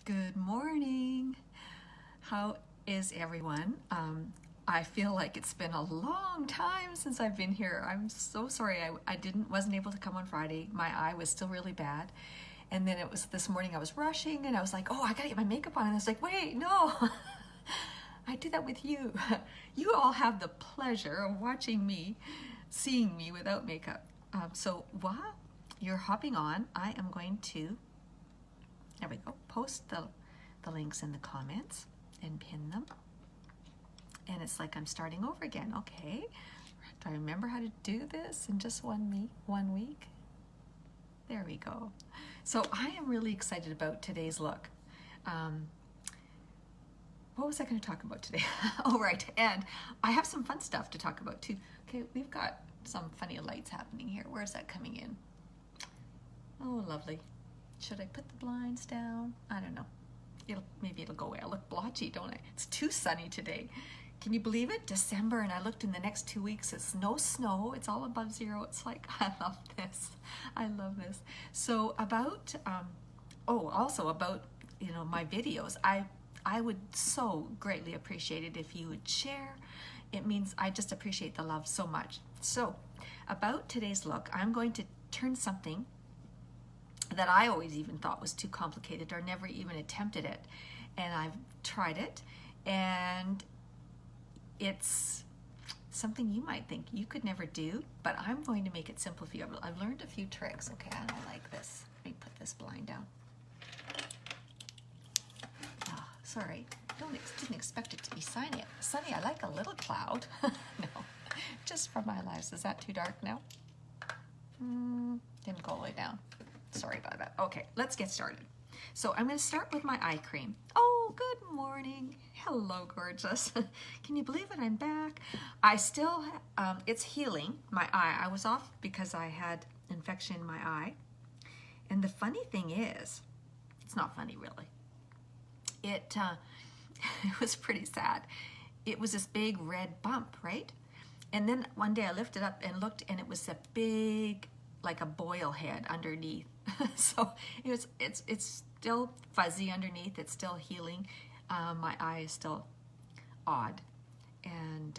Good morning. How is everyone? I feel like it's been a long time since I've been here. I'm so sorry I wasn't able to come on Friday. My eye was still really bad. And then it was this morning I was rushing and I was like, oh, I gotta get my makeup on. And I was like, wait, no. I do that with you. You all have the pleasure of watching me, seeing me without makeup. So while you're hopping on, I am going to, there we go, post the links in the comments and pin them. And it's like I'm starting over again. Okay, do I remember how to do this in just 1 week? There we go. So I am really excited about today's look. What was I going to talk about today? Oh, right. And I have some fun stuff to talk about too. Okay, we've got some funny lights happening here. Where's that coming in? Oh, lovely. Should I put the blinds down? I don't know. Maybe it'll go away. I look blotchy, don't I? It's too sunny today. Can you believe it? December, and I looked in the next 2 weeks. It's no snow. It's all above zero. It's like, I love this. I love this. So about, also about, my videos. I would so greatly appreciate it if you would share. It means I just appreciate the love so much. So about today's look, I'm going to turn something that I always even thought was too complicated or never even attempted it. And I've tried it, and it's something you might think you could never do, but I'm going to make it simple for you. I've learned a few tricks. Okay, I don't like this. Let me put this blind down. Oh, sorry, didn't expect it to be sunny. I like a little cloud. No, just for my lives. Is that too dark now? Didn't go all the way down. Sorry about that. Okay, let's get started. So I'm going to start with my eye cream. Oh, good morning. Hello, gorgeous. Can you believe it? I'm back. I still, it's healing my eye. I was off because I had infection in my eye. And the funny thing is, it's not funny really. It was pretty sad. It was this big red bump, right? And then one day I lifted up and looked, and it was a big, like a boil head underneath. So it's still fuzzy underneath. It's still healing. My eye is still odd, and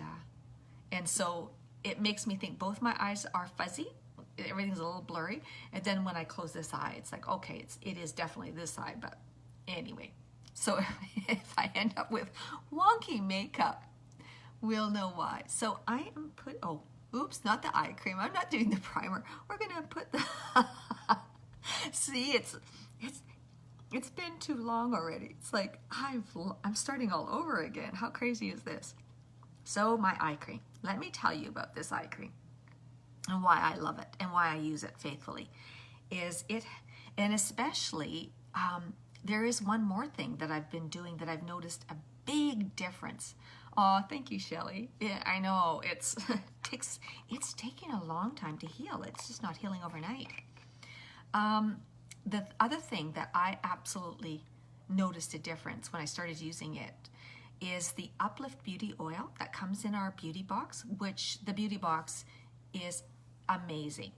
so it makes me think both my eyes are fuzzy. Everything's a little blurry. And then when I close this eye, it's like, okay, it is definitely this eye. But anyway, so if I end up with wonky makeup, we'll know why. So I am oops, not the eye cream. I'm not doing the primer. We're gonna put the see, it's been too long already. It's like I'm starting all over again. How crazy is this? So my eye cream. Let me tell you about this eye cream and why I love it and why I use it faithfully. And especially there is one more thing that I've been doing that I've noticed a big difference. Oh, thank you, Shelly. Yeah, I know it's taking a long time to heal. It's just not healing overnight. The other thing that I absolutely noticed a difference when I started using it is the Uplift Beauty Oil that comes in our beauty box, which the beauty box is amazing.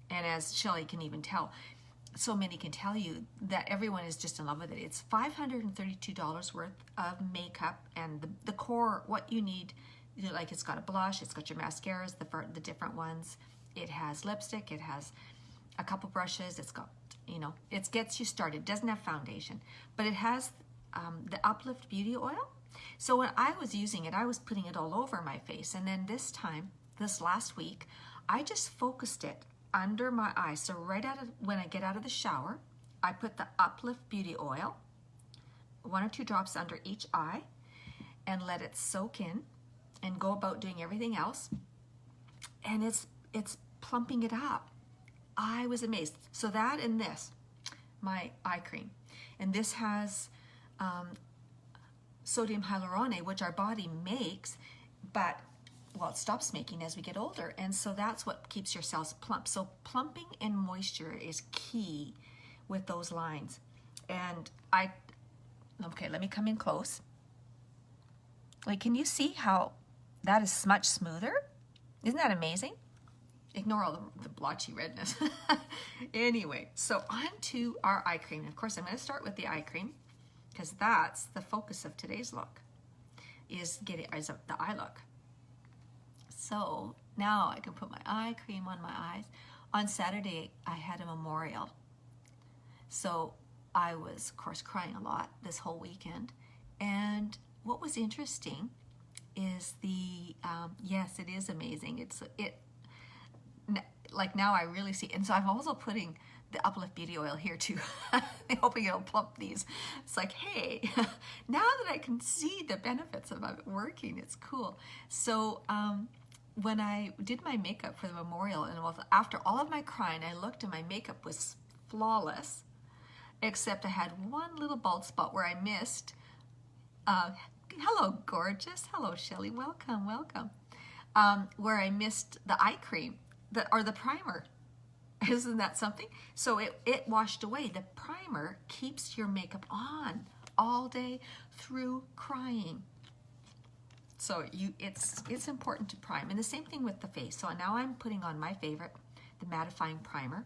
And as Shelly can even tell, so many can tell you that everyone is just in love with it. It's $532 worth of makeup, and the core, what you need, like it's got a blush, it's got your mascaras, the different ones. It has lipstick, it has a couple brushes, it's got, it gets you started. It doesn't have foundation, but it has the Uplift Beauty Oil. So when I was using it, I was putting it all over my face. And then this last week, I just focused it under my eye. So when I get out of the shower, I put the Uplift Beauty Oil, 1 or 2 drops under each eye, and let it soak in and go about doing everything else. And it's plumping it up. I was amazed. So that and this, my eye cream. And this has sodium hyaluronate, which our body makes, but it stops making as we get older. And so that's what keeps your cells plump. So plumping and moisture is key with those lines. And okay, let me come in close. Like, can you see how that is much smoother? Isn't that amazing? Ignore all the blotchy redness. Anyway, so on to our eye cream. Of course, I'm going to start with the eye cream. because that's the focus of today's look, is the eye look. So now I can put my eye cream on my eyes. On Saturday, I had a memorial. So I was, of course, crying a lot this whole weekend. And what was interesting is yes, it is amazing. Like now I really see, and so I'm also putting the Uplift Beauty Oil here too. I'm hoping it'll plump these. It's like, hey, now that I can see the benefits of it working, it's cool. So when I did my makeup for the memorial, and after all of my crying, I looked and my makeup was flawless, except I had one little bald spot where I missed. Hello, gorgeous. Hello, Shelly. Welcome, welcome. Where I missed the eye cream, or the primer. Isn't that something? So it washed away. The primer keeps your makeup on all day through crying. So it's important to prime. And the same thing with the face. So now I'm putting on my favorite, the mattifying primer,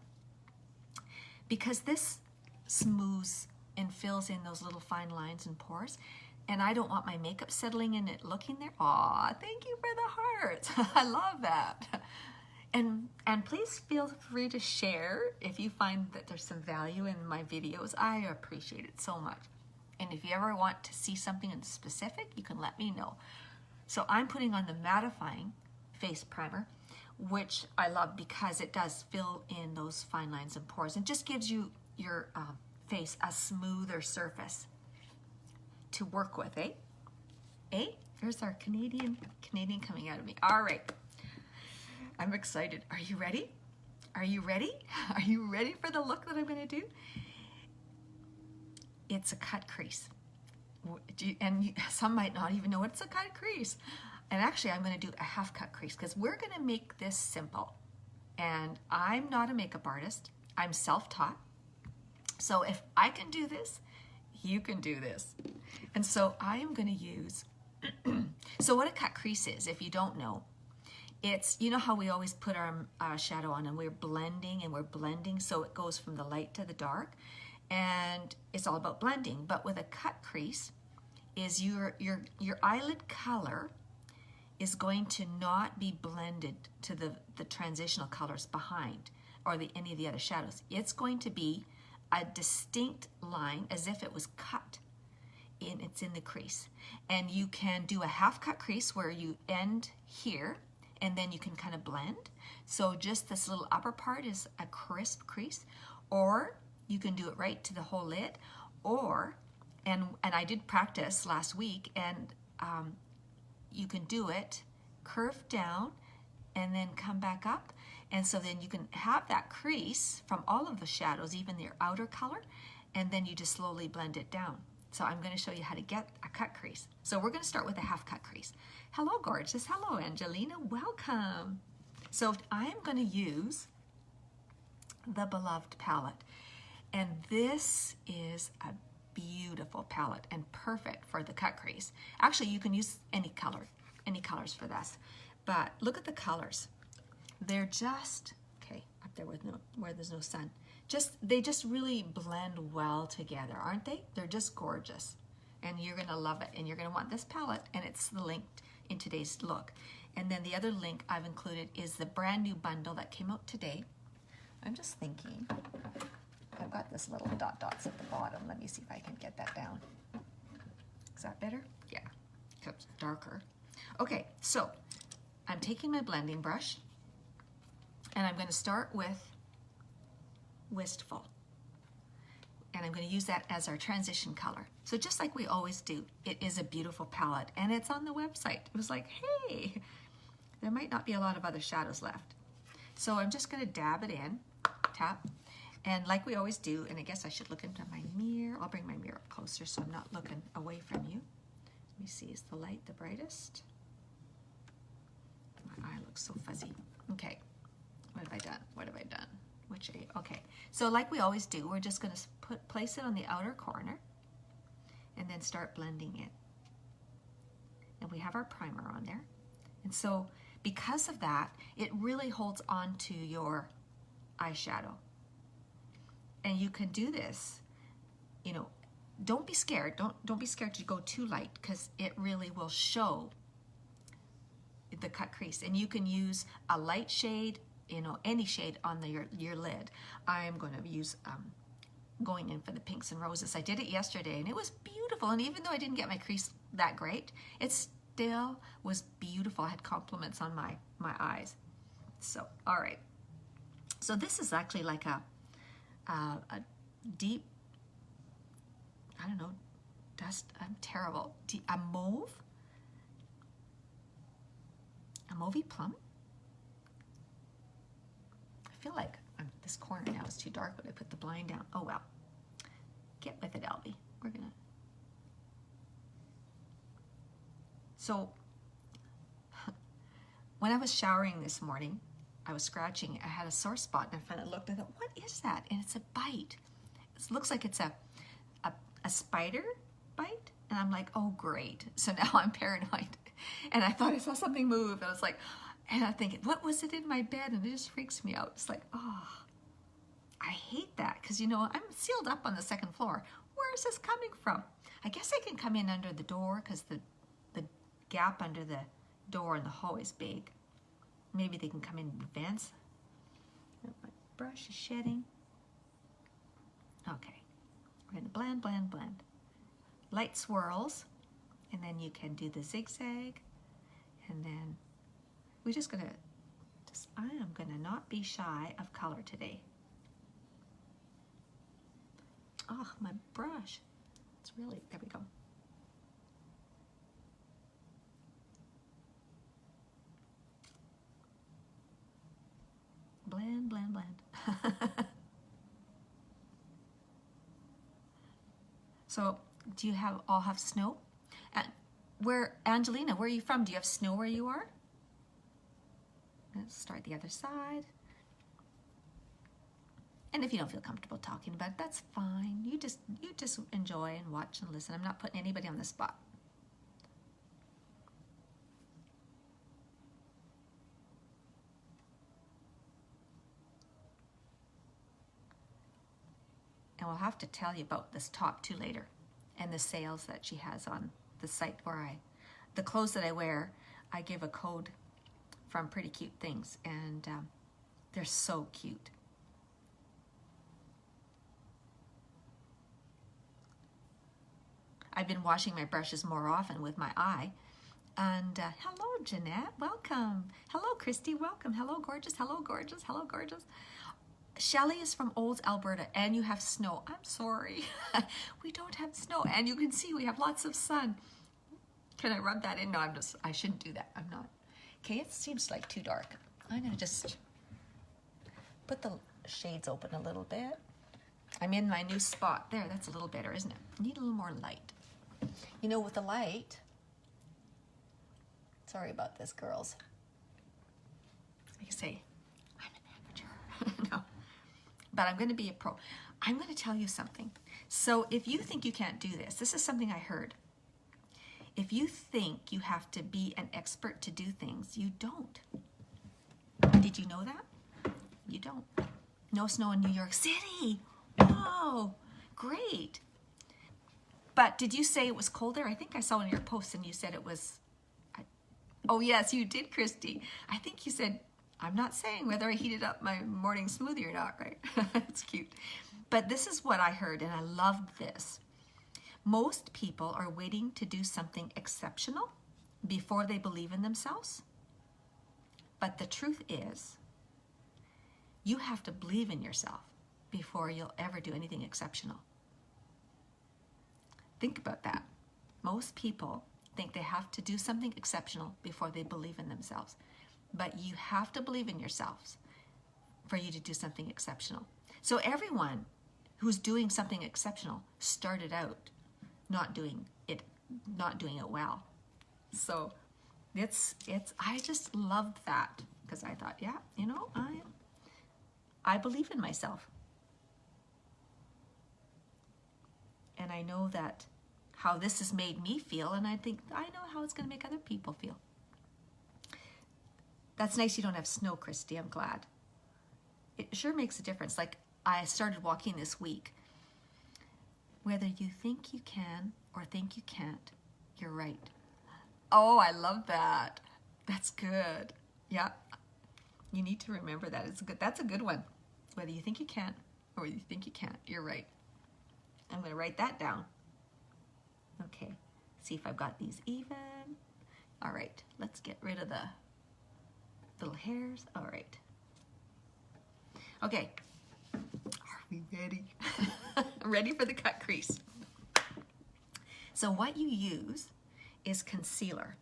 because this smooths and fills in those little fine lines and pores. And I don't want my makeup settling in it looking there. Aw, thank you for the heart. I love that. And please feel free to share if you find that there's some value in my videos. I appreciate it so much. And if you ever want to see something in specific, you can let me know. So I'm putting on the mattifying face primer, which I love because it does fill in those fine lines and pores and just gives you your face a smoother surface to work with, eh? Eh? There's our Canadian coming out of me. All right. I'm excited. Are you ready? Are you ready? Are you ready for the look that I'm going to do? It's a cut crease. And some might not even know it's a cut crease. And actually, I'm going to do a half cut crease because we're going to make this simple. And I'm not a makeup artist. I'm self-taught. So if I can do this, you can do this. And so I am going to use, so what a cut crease is, if you don't know, it's, you know how we always put our shadow on and we're blending so it goes from the light to the dark, and it's all about blending. But with a cut crease is your eyelid color is going to not be blended to the transitional colors behind or any of the other shadows. It's going to be a distinct line as if it was cut in, it's in the crease. And you can do a half cut crease where you end here and then you can kind of blend. So just this little upper part is a crisp crease, or you can do it right to the whole lid, or, and I did practice last week, and you can do it curve down and then come back up. And so then you can have that crease from all of the shadows, even their outer color, and then you just slowly blend it down. So I'm going to show you how to get a cut crease. So we're going to start with a half cut crease. Hello, gorgeous. Hello, Angelina. Welcome. So I'm going to use the Beloved palette. And this is a beautiful palette and perfect for the cut crease. Actually, you can use any colors for this. But look at the colors. They're just, okay, up there where there's no sun. They just really blend well together, aren't they? They're just gorgeous. And you're gonna love it. And you're gonna want this palette, and it's linked in today's look. And then the other link I've included is the brand new bundle that came out today. I'm just thinking, I've got this little dots at the bottom. Let me see if I can get that down. Is that better? Yeah, it's darker. Okay, so I'm taking my blending brush, and I'm going to start with Wistful. And I'm going to use that as our transition color. So just like we always do, it is a beautiful palette, and it's on the website. It was like, hey, there might not be a lot of other shadows left. So I'm just going to dab it in, tap, and like we always do, and I guess I should look into my mirror. I'll bring my mirror up closer so I'm not looking away from you. Let me see, is the light the brightest? My eye looks so fuzzy. Okay, what have I done? What have I done? Which area? Okay, so like we always do, we're just going to place it on the outer corner and then start blending it. And we have our primer on there. And so because of that, it really holds on to your eyeshadow. And you can do this, you know, don't be scared. Don't be scared to go too light, because it really will show the cut crease. And you can use a light shade, you know, any shade on your lid. I'm going to use going in for the pinks and roses. I did it yesterday and it was beautiful. And even though I didn't get my crease that great, it still was beautiful. I had compliments on my eyes. So, all right. So this is actually like a deep, I don't know, dust, I'm terrible. A mauvey plum. I feel like this corner now is too dark when I put the blind down. Oh well. Get with it, Elvie. We're gonna. So when I was showering this morning, I was scratching. I had a sore spot, and I finally looked. I thought, "What is that?" And it's a bite. It looks like it's a spider bite, and I'm like, "Oh, great!" So now I'm paranoid, and I thought I saw something move. And I was like, and I'm thinking, "What was it in my bed?" And it just freaks me out. It's like, oh, I hate that, because you know I'm sealed up on the second floor. Where is this coming from? I guess I can come in under the door, because the gap under the door in the hallway is big. Maybe they can come in advance. My brush is shedding. Okay, we're gonna blend, blend, blend. Light swirls, and then you can do the zigzag, and then we're just gonna, I am gonna not be shy of color today. Oh, my brush. It's really, there we go. Blend, blend, blend. So, do you all have snow? Angelina, where are you from? Do you have snow where you are? Let's start the other side. And if you don't feel comfortable talking about it, that's fine. You just enjoy and watch and listen. I'm not putting anybody on the spot. And we'll have to tell you about this top too later, and the sales that she has on the site where the clothes that I wear, I give a code from Pretty Cute Things, and they're so cute. I've been washing my brushes more often with my eye. And hello, Jeanette, welcome. Hello, Christy, welcome. Hello, gorgeous. Hello, gorgeous. Hello, gorgeous. Shelley is from Olds, Alberta, and you have snow. I'm sorry. We don't have snow, and you can see we have lots of sun. Can I rub that in? No, I shouldn't do that. I'm not. Okay, it seems like too dark. I'm going to just put the shades open a little bit. I'm in my new spot. There, that's a little better, isn't it? I need a little more light. You know, with the light, sorry about this, girls. Like I say, I'm an amateur. No. But I'm going to be a pro. I'm going to tell you something. So if you think you can't do this, this is something I heard. If you think you have to be an expert to do things, you don't. Did you know that? You don't. No snow in New York City. Whoa, great. But did you say it was cold there? I think I saw one of your posts and you said it was, oh yes, you did, Christy. I think you said, I'm not saying whether I heated up my morning smoothie or not, right? It's cute. But this is what I heard, and I loved this. Most people are waiting to do something exceptional before they believe in themselves. But the truth is, you have to believe in yourself before you'll ever do anything exceptional. Think about that. Most people think they have to do something exceptional before they believe in themselves. But you have to believe in yourselves for you to do something exceptional. So everyone who's doing something exceptional started out not doing it well. So I just loved that, because I thought, yeah, you know, I believe in myself. And I know that how this has made me feel, and I think I know how it's going to make other people feel. That's nice you don't have snow, Christy. I'm glad. It sure makes a difference. Like, I started walking this week, Whether you think you can or think you can't, you're right. Oh, I love that. That's good. Yeah. You need to remember that. It's good. That's a good one. Whether you think you can or you think you can't, you're right. I'm going to write that down. Okay. See if I've got these even. All right. Let's get rid of the little hairs. All right. Okay. Are we ready? Ready for the cut crease. So what you use is concealer.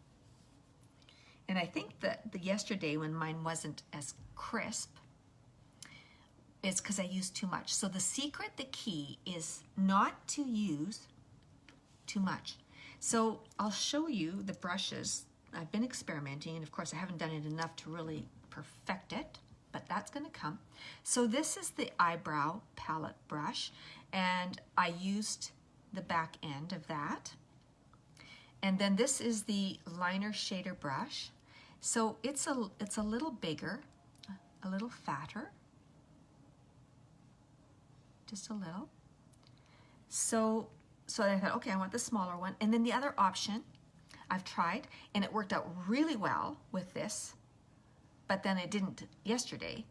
And I think that the yesterday when mine wasn't as crisp, it's because I used too much. So the secret, the key is not to use too much. So I'll show you the brushes. I've been experimenting, and of course I haven't done it enough to really perfect it, but that's gonna come. So this is the eyebrow palette brush, and I used the back end of that. And then this is the liner shader brush. So it's a little bigger, a little fatter, just a little. So I thought, okay, I want the smaller one. And then the other option I've tried, and it worked out really well with this, but then it didn't yesterday,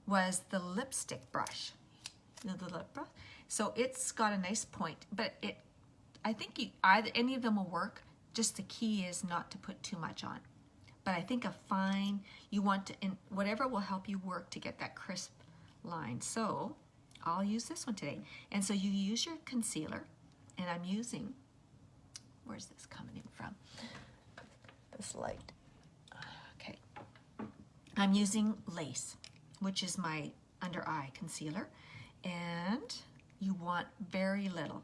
was the lipstick brush. You know, the lip brush. So it's got a nice point, but I think either any of them will work. Just the key is not to put too much on. But I think a fine, you want to, and whatever will help you work to get that crisp line. So I'll use this one today. And so you use your concealer, and I'm using, where's this coming in from? This light. Okay. I'm using Lace, which is my under eye concealer. And you want very little.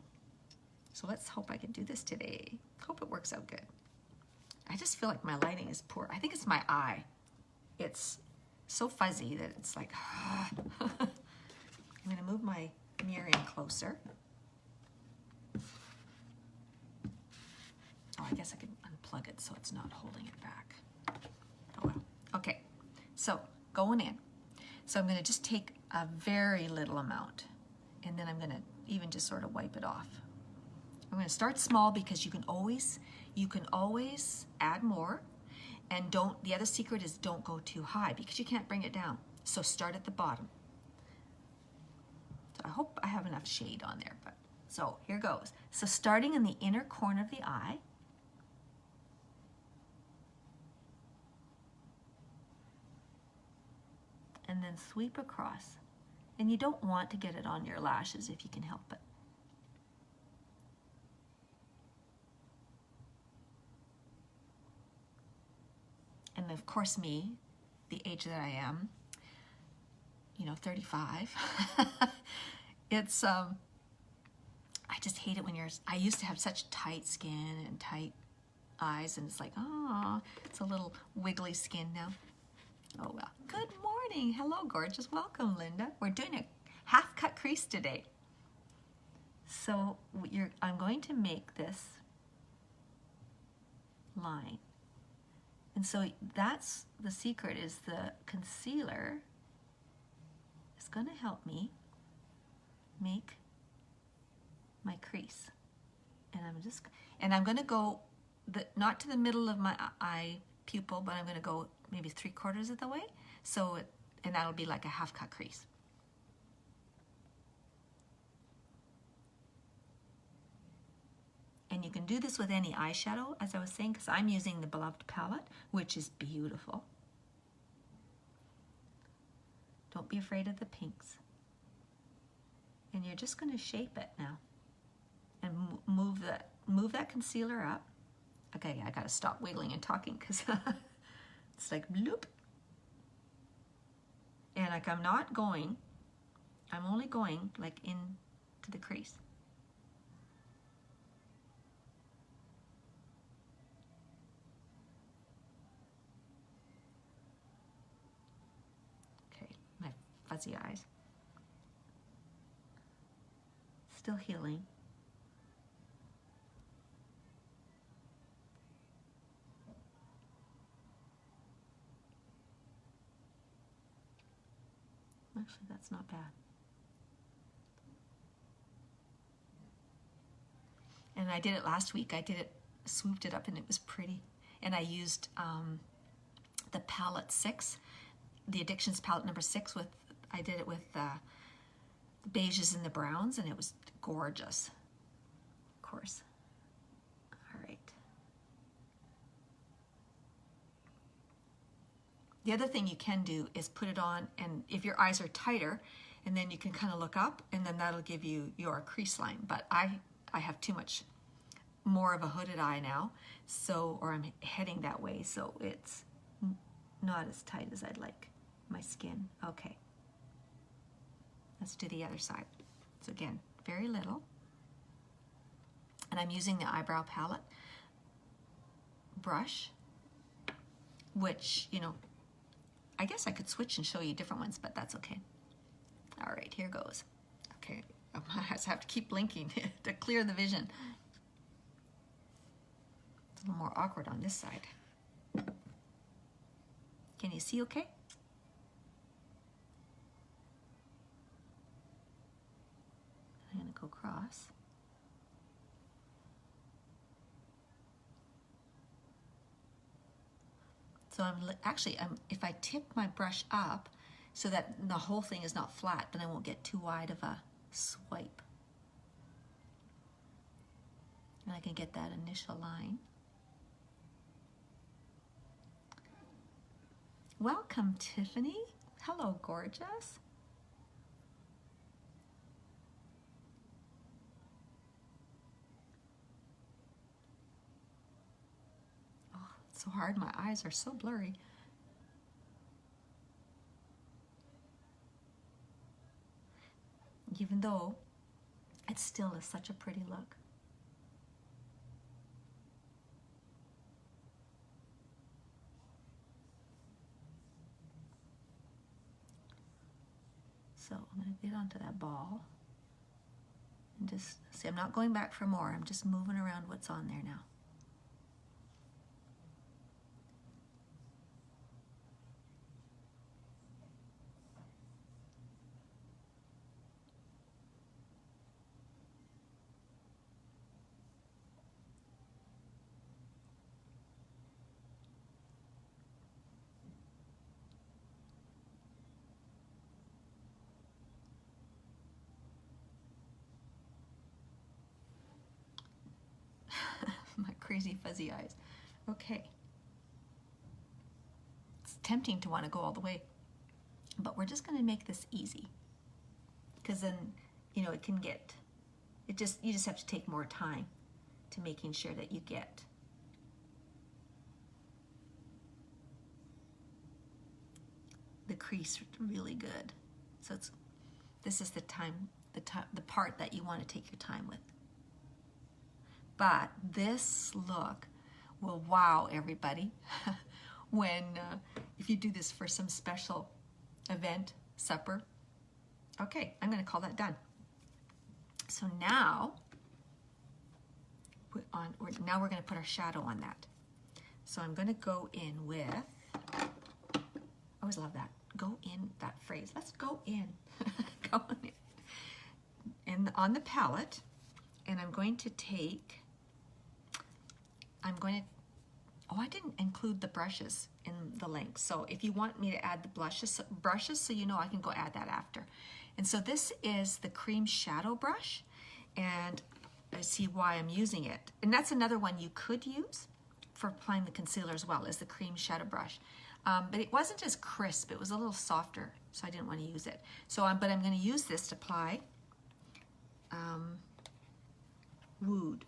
So let's hope I can do this today. Hope it works out good. I just feel like my lighting is poor. I think it's my eye. It's so fuzzy that it's like, I'm gonna move my mirror in closer. Oh, I guess I can unplug it so it's not holding it back. Oh well. Okay, so going in. So I'm gonna just take a very little amount, and then I'm gonna even just sort of wipe it off. I'm going to start small because you can always add more, and the other secret is don't go too high because you can't bring it down. So start at the bottom. So I hope I have enough shade on there, but so here goes. So starting in the inner corner of the eye, and then sweep across. And you don't want to get it on your lashes if you can help it. And of course me, the age that I am, 35, it's, I just hate it when I used to have such tight skin and tight eyes, and it's like, oh, it's a little wiggly skin now. Oh well. Good morning. Hello, gorgeous. Welcome, Linda. We're doing a half cut crease today. So I'm going to make this line. And so that's the secret, is the concealer is going to help me make my crease. And I'm going to go not to the middle of my eye pupil, but I'm going to go maybe 3/4 of the way. And that'll be like a half cut crease. And you can do this with any eyeshadow, as I was saying, because I'm using the Beloved palette, which is beautiful. Don't be afraid of the pinks. And you're just going to shape it now. And move that concealer up. Okay, I got to stop wiggling and talking because it's like bloop. And like I'm only going like into the crease. Fuzzy eyes. Still healing. Actually, that's not bad. And I did it last week. I did it, swooped it up, and it was pretty. And I used the palette 6, the Addictions palette number 6 with, I did it with the beiges and the browns, and it was gorgeous, of course. All right. The other thing you can do is put it on, and if your eyes are tighter, and then you can kind of look up, and then that'll give you your crease line. But I have too much more of a hooded eye now, so, or I'm heading that way, so it's not as tight as I'd like my skin. Okay. Let's do the other side. So again, very little. And I'm using the eyebrow palette brush, which, you know, I guess I could switch and show you different ones, but that's okay. All right, here goes. Okay, I have to keep blinking to clear the vision. It's a little more awkward on this side. Can you see okay? I'm gonna go across. So if I tip my brush up so that the whole thing is not flat, then I won't get too wide of a swipe. And I can get that initial line. Welcome, Tiffany. Hello, gorgeous. Oh, it's so hard. My eyes are so blurry. Even though it still is such a pretty look. So I'm going to get onto that ball and just see, I'm not going back for more. I'm just moving around what's on there now. My crazy fuzzy eyes. Okay. It's tempting to want to go all the way, but we're just going to make this easy, because then, you know, it can get, you just have to take more time to making sure that you get the crease really good. So this is the part that you want to take your time with. But this look will wow everybody when if you do this for some special event, supper. Okay, I'm going to call that done. So now, now we're going to put our shadow on that. So I'm going to go in with, I always love that, go in, that phrase. Let's go in. Go in. And on the palette, and I'm going to take, oh, I didn't include the brushes in the link. So if you want me to add the brushes, so you know, I can go add that after. And so this is the cream shadow brush, and I see why I'm using it. And that's another one you could use for applying the concealer as well, is the cream shadow brush. But it wasn't as crisp, it was a little softer, so I didn't want to use it. So, but I'm going to use this to apply Wood.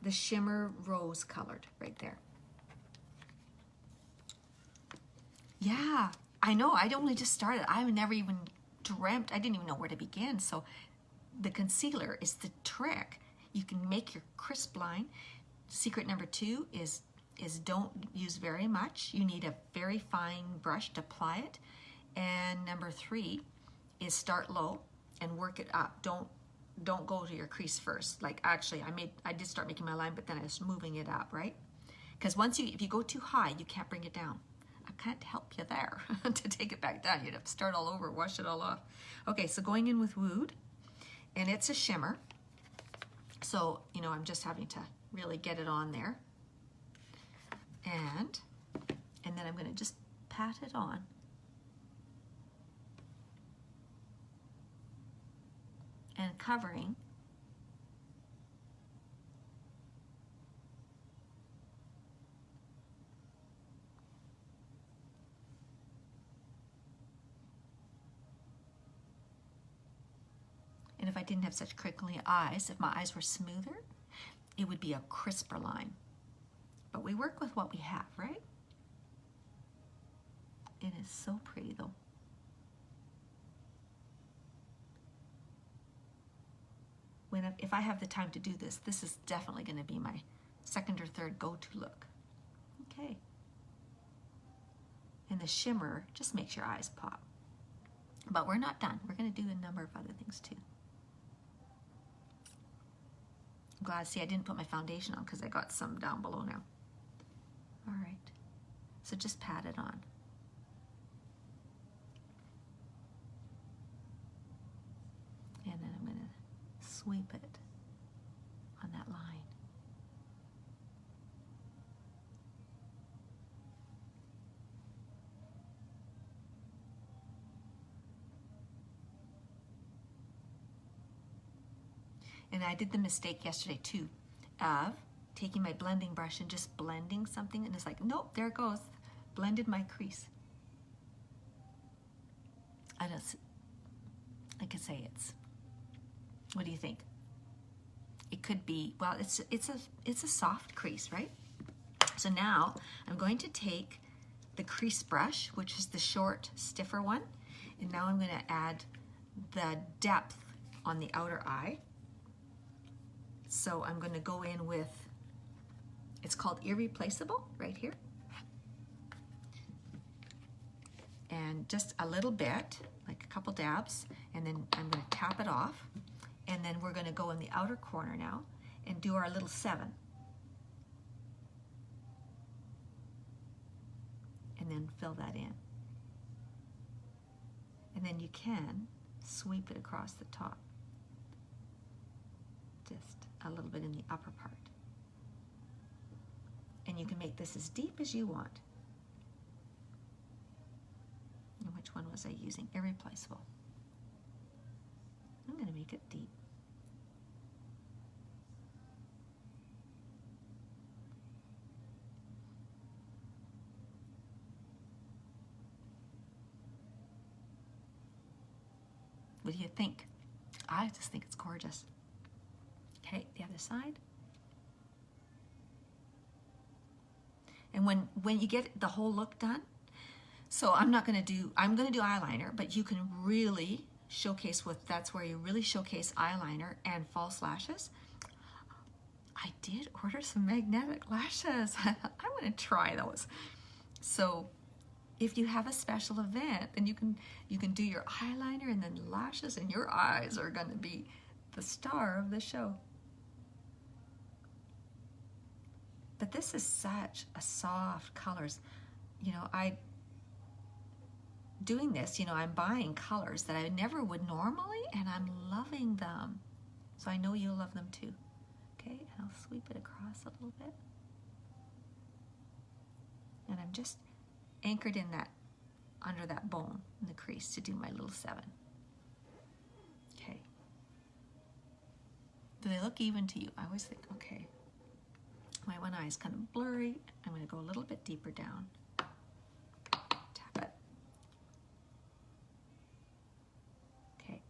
The shimmer rose colored right there. Yeah, I know, I only just started. I never even dreamt, I didn't even know where to begin. So the concealer is the trick. You can make your crisp line. Secret number 2 is don't use very much. You need a very fine brush to apply it. And number 3 is start low and work it up. Don't go to your crease first. Like actually, I did start making my line, but then I was moving it up, right? Because if you go too high, you can't bring it down. I can't help you there to take it back down. You'd have to start all over, wash it all off. Okay, so going in with Wood, and it's a shimmer. So, you know, I'm just having to really get it on there. And then I'm going to just pat it on. And covering and if I didn't have such crinkly eyes, if my eyes were smoother, it would be a crisper line. But we work with what we have, right? It is so pretty though. If I have the time to do this, this is definitely going to be my second or third go-to look. Okay. And the shimmer just makes your eyes pop. But we're not done. We're going to do a number of other things too. I'm glad, see, I didn't put my foundation on because I got some down below now. All right. So just pat it on. And then I'm going to sweep it on that line. And I did the mistake yesterday too of taking my blending brush and just blending something, and it's like, nope, there it goes. Blended my crease. I could say it's, what do you think? It could be, well, it's a soft crease, right? So now I'm going to take the crease brush, which is the short, stiffer one, and now I'm going to add the depth on the outer eye. So I'm going to go in with, it's called Irreplaceable right here. And just a little bit, like a couple dabs, and then I'm going to tap it off. And then we're going to go in the outer corner now and do our little 7. And then fill that in. And then you can sweep it across the top. Just a little bit in the upper part. And you can make this as deep as you want. And which one was I using? Irreplaceable. I'm going to make it deep. What do you think? I just think it's gorgeous. Okay, the other side. And when you get the whole look done, so I'm going to do eyeliner, but you can really showcase that's where you really showcase eyeliner and false lashes. I did order some magnetic lashes. I want to try those. So if you have a special event, then you can do your eyeliner and then lashes, and your eyes are going to be the star of the show. But this is such a soft colors. You know, doing this, you know, I'm buying colors that I never would normally, and I'm loving them. So I know you'll love them too. Okay, and I'll sweep it across a little bit. And I'm just anchored in that, under that bone in the crease to do my little 7. Okay. Do they look even to you? I always think, okay, my one eye is kind of blurry. I'm going to go a little bit deeper down. Tap it. Okay.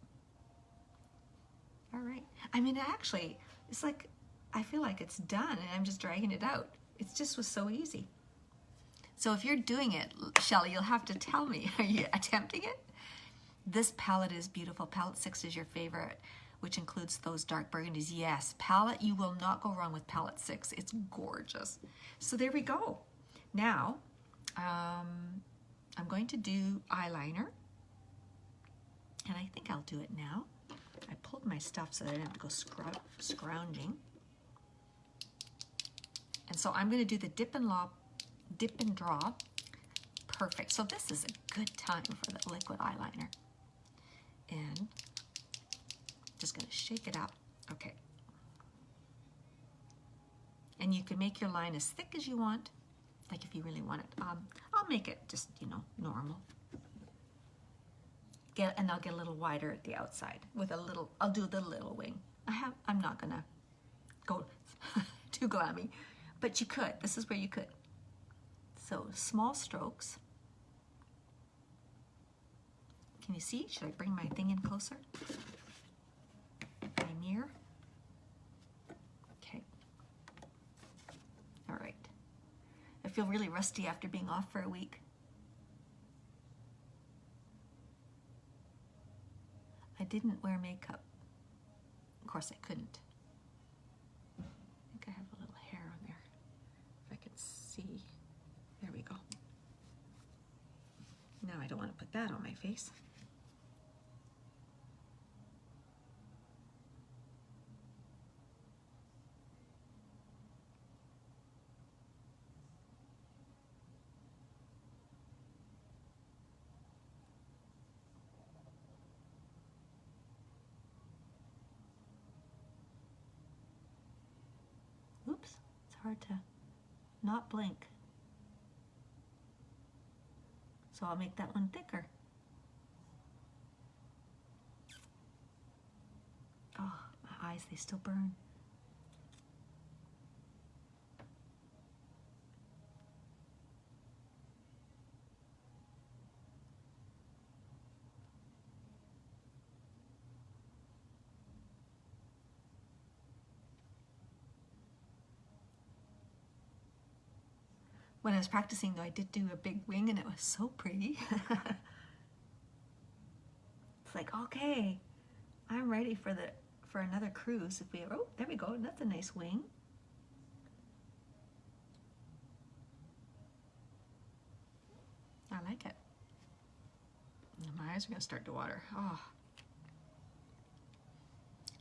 All right. I mean, actually, it's like, I feel like it's done and I'm just dragging it out. It just was so easy. So if you're doing it, Shelly, you'll have to tell me, are you attempting it? This palette is beautiful. Palette 6 is your favorite, which includes those dark burgundies. Yes, palette, you will not go wrong with palette 6. It's gorgeous. So there we go. Now, I'm going to do eyeliner. And I think I'll do it now. I pulled my stuff so that I didn't have to go scrounging. And so I'm going to do the dip and draw. Perfect. So this is a good time for the liquid eyeliner. And just going to shake it up. Okay. And you can make your line as thick as you want, like if you really want it. I'll make it just, you know, normal. And I'll get a little wider at the outside with a little, I'll do the little wing. I'm not gonna go too glammy, but you could. This is where you could. So small strokes. Can you see? Should I bring my thing in closer? My mirror. Okay. All right. I feel really rusty after being off for a week. I didn't wear makeup. Of course I couldn't. I think I have a little hair on there. If I can see. There we go. Now I don't want to put that on my face. Oops, it's hard to not blink. So I'll make that one thicker. Oh, my eyes, they still burn. When I was practicing though, I did do a big wing and it was so pretty. It's like, okay, I'm ready for another cruise. If we ever, oh, there we go, that's a nice wing. I like it. My eyes are gonna start to water. Oh.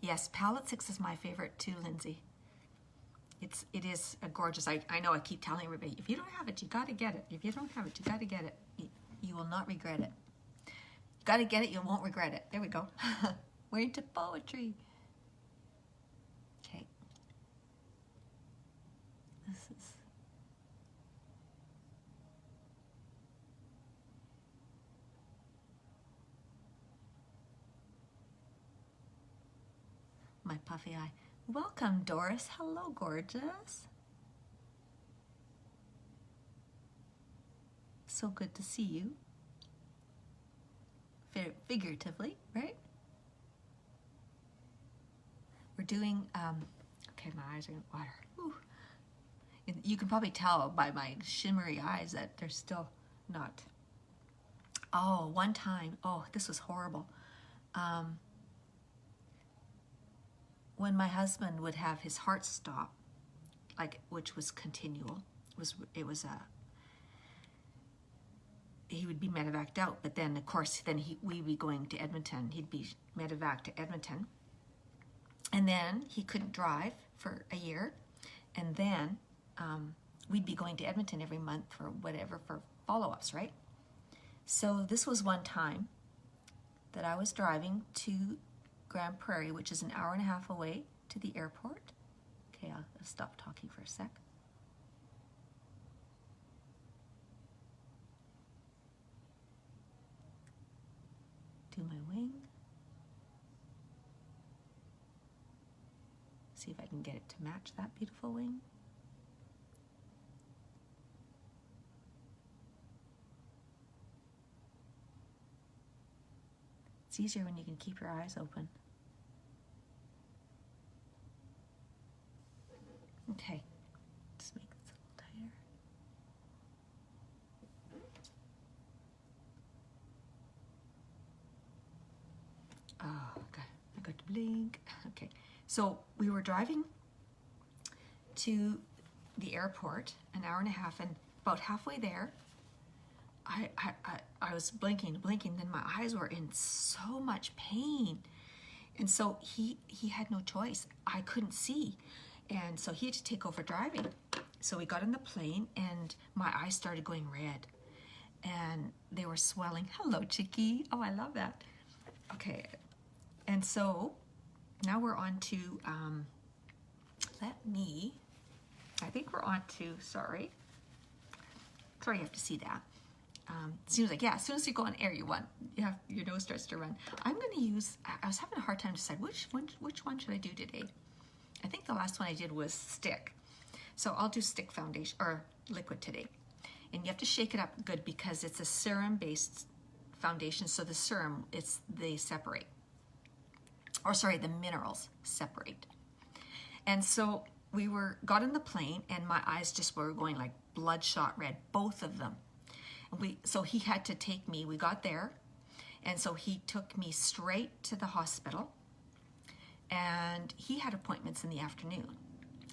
Yes, palette 6 is my favorite too, Lindsay. It is a gorgeous. I know I keep telling everybody, if you don't have it, you got to get it. If you don't have it, you got to get it. You will not regret it. You got to get it, you won't regret it. There we go. We're into poetry. Okay. This is... my puffy eye. Welcome, Doris. Hello, gorgeous. So good to see you. Figuratively, right? We're doing, okay, my eyes are gonna water. Whew. You can probably tell by my shimmery eyes that they're still not. Oh, one time, oh, this was horrible. When my husband would have his heart stop, like, which was continual, he would be medevaced out, but then of course we'd be going to Edmonton. He'd be medevaced to Edmonton, and then he couldn't drive for a year, and then we'd be going to Edmonton every month for whatever, for follow-ups, right? So this was one time that I was driving to Grand Prairie, which is an hour and a half away to the airport. Okay, I'll stop talking for a sec. Do my wing. See if I can get it to match that beautiful wing. It's easier when you can keep your eyes open. Okay, just make this a little tighter. Oh, okay, I got to blink. Okay, so we were driving to the airport, an hour and a half, and about halfway there, I was blinking, then my eyes were in so much pain. And so he had no choice. I couldn't see. And so he had to take over driving. So we got on the plane and my eyes started going red. And they were swelling. Hello, Chicky. Oh, I love that. Okay. And so now we're on to, I over onto, sorry you have to see that. Seems like, yeah, as soon as you go on air, your nose starts to run. I'm going to use, I was having a hard time to decide which one should I do today. I think the last one I did was stick. So I'll do stick foundation, or liquid today. And you have to shake it up good because it's a serum-based foundation, so the serum, they separate. Or sorry, the minerals separate. And so we got in the plane, and my eyes just were going like bloodshot red, both of them. So he had to take me, we got there, and so he took me straight to the hospital, and he had appointments in the afternoon.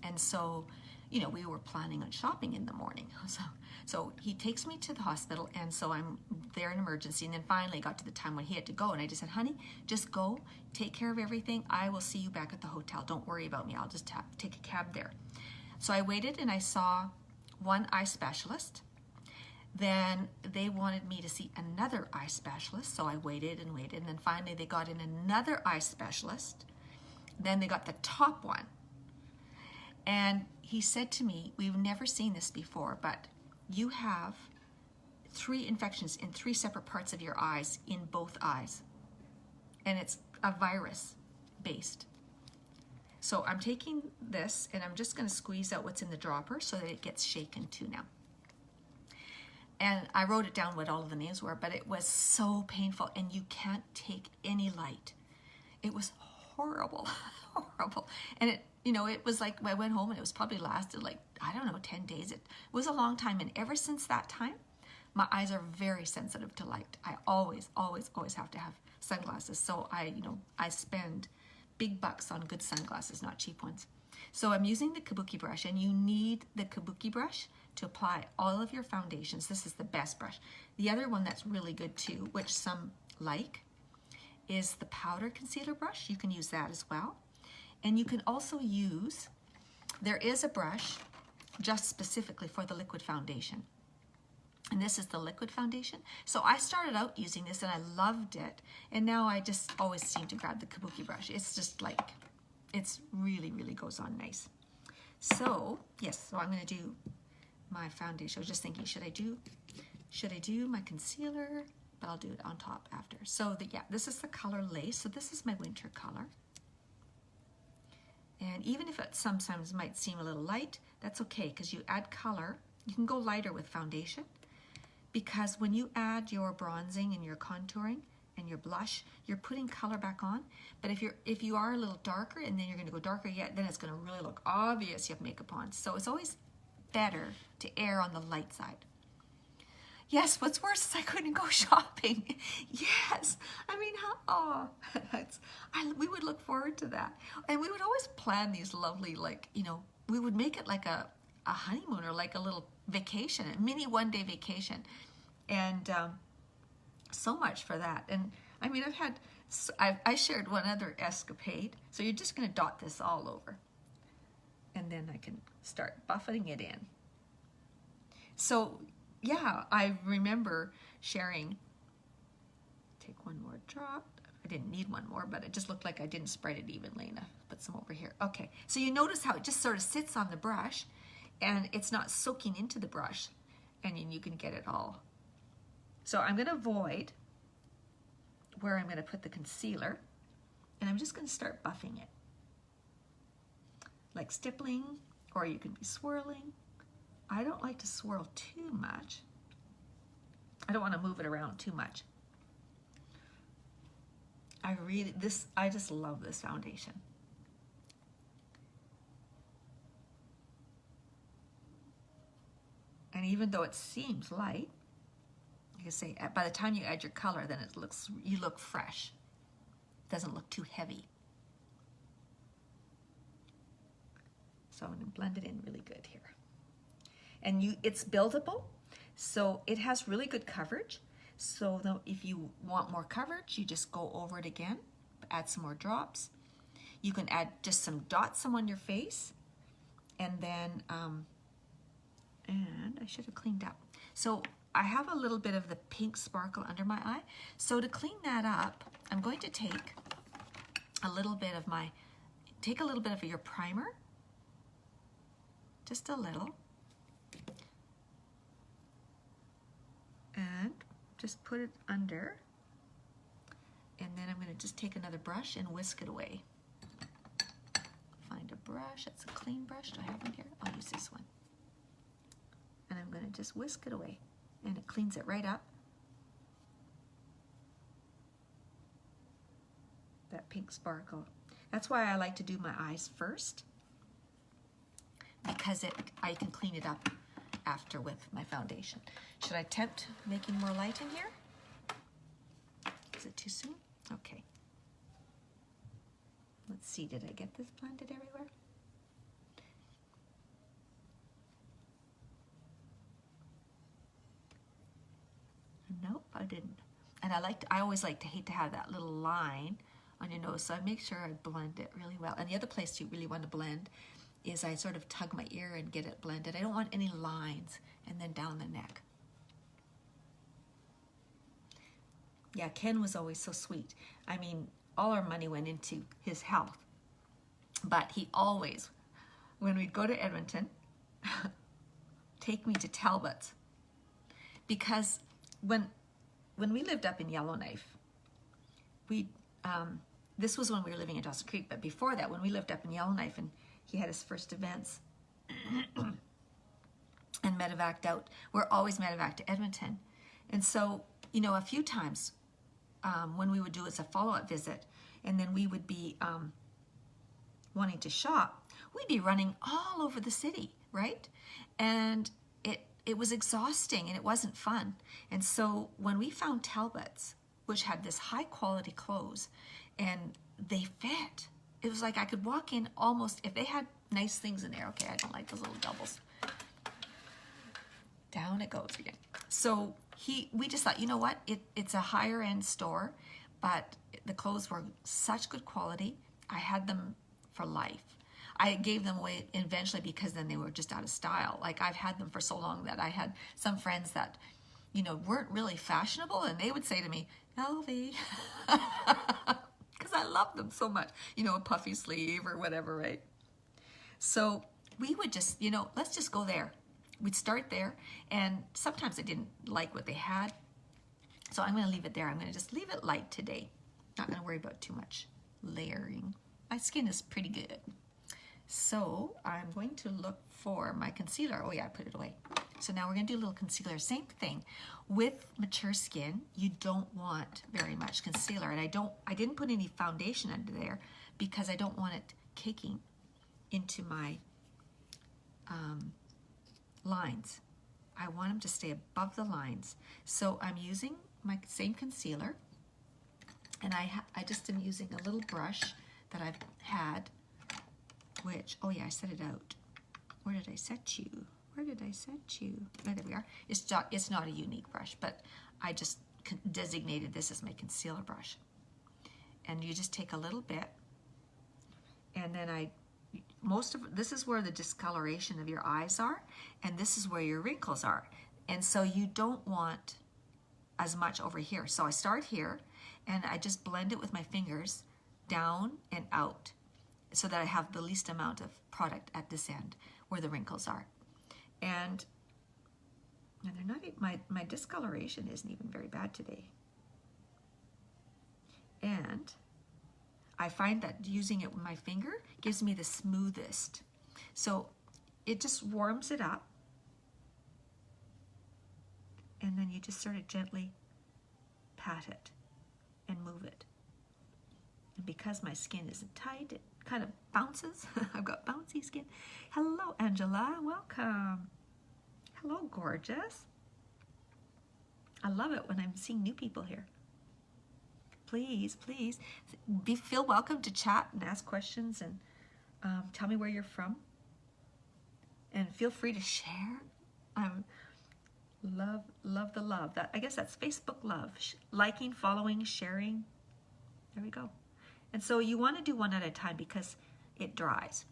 And so, you know, we were planning on shopping in the morning. So he takes me to the hospital, and so I'm there in emergency, and then finally got to the time when he had to go, and I just said, honey, just go, take care of everything. I will see you back at the hotel. Don't worry about me. I'll just take a cab there. So I waited, and I saw one eye specialist. Then they wanted me to see another eye specialist, so I waited and waited, and then finally they got in another eye specialist. Then they got the top one. And he said to me, we've never seen this before, but you have 3 infections in 3 separate parts of your eyes, in both eyes. And it's a virus based. So I'm taking this, and I'm just going to squeeze out what's in the dropper so that it gets shaken too now. And I wrote it down what all of the names were, but it was so painful, and you can't take any light. It was horrible, horrible. And it was like, I went home, and it was probably lasted like, I don't know, 10 days. It was a long time, and ever since that time, my eyes are very sensitive to light. I always, always, always have to have sunglasses. So I spend big bucks on good sunglasses, not cheap ones. So I'm using the kabuki brush, and you need the kabuki brush to apply all of your foundations. This is the best brush. The other one that's really good too, which some like, is the powder concealer brush. You can use that as well. And you can also use, there is a brush just specifically for the liquid foundation. And this is the liquid foundation. So I started out using this, and I loved it. And now I just always seem to grab the kabuki brush. It's just like, it's really, really goes on nice. So, yes, so I'm going to do my foundation. I was just thinking, should I do my concealer? But I'll do it on top after. So this is the color Lace. So this is my winter color. And even if it sometimes might seem a little light, that's okay, because you add color. You can go lighter with foundation, because when you add your bronzing and your contouring and your blush, you're putting color back on. But if you are a little darker, and then you're going to go darker yet, then it's going to really look obvious you have makeup on. So it's always better to err on the light side. Yes, what's worse is I couldn't go shopping. Yes, I mean, we would look forward to that. And we would always plan these lovely, we would make it like a honeymoon, or like a little vacation, a mini one-day vacation. And so much for that. And I mean, I shared one other escapade. So you're just going to dot this all over. And then I can start buffeting it in. So yeah, I remember sharing, take one more drop. I didn't need one more, but it just looked like I didn't spread it evenly enough. Put some over here. Okay, so you notice how it just sort of sits on the brush, and it's not soaking into the brush, and you can get it all. So I'm going to avoid where I'm going to put the concealer, and I'm just going to start buffing it. Like stippling, or you can be swirling. I don't like to swirl too much. I don't want to move it around too much. I just love this foundation. And even though it seems light, like I say, by the time you add your color, then you look fresh. It doesn't look too heavy. So I'm going to blend it in really good here. And it's buildable, so it has really good coverage. So if you want more coverage, you just go over it again, add some more drops. You can add just some dots on your face, and then, and I should have cleaned up. So I have a little bit of the pink sparkle under my eye. So to clean that up, I'm going to take a little bit of your primer, just a little. And just put it under. And then I'm going to just take another brush and whisk it away. Find a brush. That's a clean brush. Do I have one here? I'll use this one. And I'm going to just whisk it away. And it cleans it right up. That pink sparkle. That's why I like to do my eyes first, because I can clean it up after with my foundation. Should I attempt making more light in here? Is it too soon? Okay. Let's see, did I get this blended everywhere? Nope, I didn't. And I always hate to have that little line on your nose, so I make sure I blend it really well. And the other place you really want to blend is I sort of tug my ear and get it blended. I don't want any lines, and then down the neck. Yeah, Ken was always so sweet. I mean, all our money went into his health, but he always, when we'd go to Edmonton, take me to Talbot's, because when we lived up in Yellowknife, this was when we were living in Dawson Creek, but before that, when we lived up in Yellowknife and he had his first events and medevaced out, we're always medevaced to Edmonton. And so, you know, a few times when we would do as a follow-up visit, and then we would be wanting to shop, we'd be running all over the city, right? And it was exhausting and it wasn't fun. And so when we found Talbot's, which had this high quality clothes, and they fit. It was like I could walk in almost, if they had nice things in there, okay, I don't like those little doubles. Down it goes again. So we just thought, you know what, it's a higher end store, but the clothes were such good quality. I had them for life. I gave them away eventually because then they were just out of style. Like, I've had them for so long that I had some friends that, you know, weren't really fashionable, and they would say to me, Elvie, because I love them so much, you know, a puffy sleeve or whatever, right? So we would just, you know, let's just go there. We'd start there, and sometimes I didn't like what they had, so I'm going to leave it there. I'm going to just leave it light today. Not going to worry about too much layering. My skin is pretty good. So I'm going to look for my concealer. Oh yeah, I put it away. So now we're going to do a little concealer. Same thing. With mature skin, you don't want very much concealer. And I didn't put any foundation under there because I don't want it caking into my lines. I want them to stay above the lines. So I'm using my same concealer, and I just am using a little brush that I've had, which, oh yeah, I set it out. Where did I set you? Where did I set you? Oh, there we are. It's not a unique brush, but I just designated this as my concealer brush. And you just take a little bit, and then this is where the discoloration of your eyes are, and this is where your wrinkles are. And so you don't want as much over here. So I start here, and I just blend it with my fingers down and out so that I have the least amount of product at this end where the wrinkles are. And they're not, my discoloration isn't even very bad today. And I find that using it with my finger gives me the smoothest. So it just warms it up. And then you just sort of gently pat it and move it. And because my skin isn't tight, it kind of bounces. I've got bouncy skin. Hello, Angela. Welcome. Hello, gorgeous. I love it when I'm seeing new people here. Please, please, feel welcome to chat and ask questions, and tell me where you're from. And feel free to share. Love the love. I guess that's Facebook love. Liking, following, sharing. There we go. And so you want to do one at a time because it dries.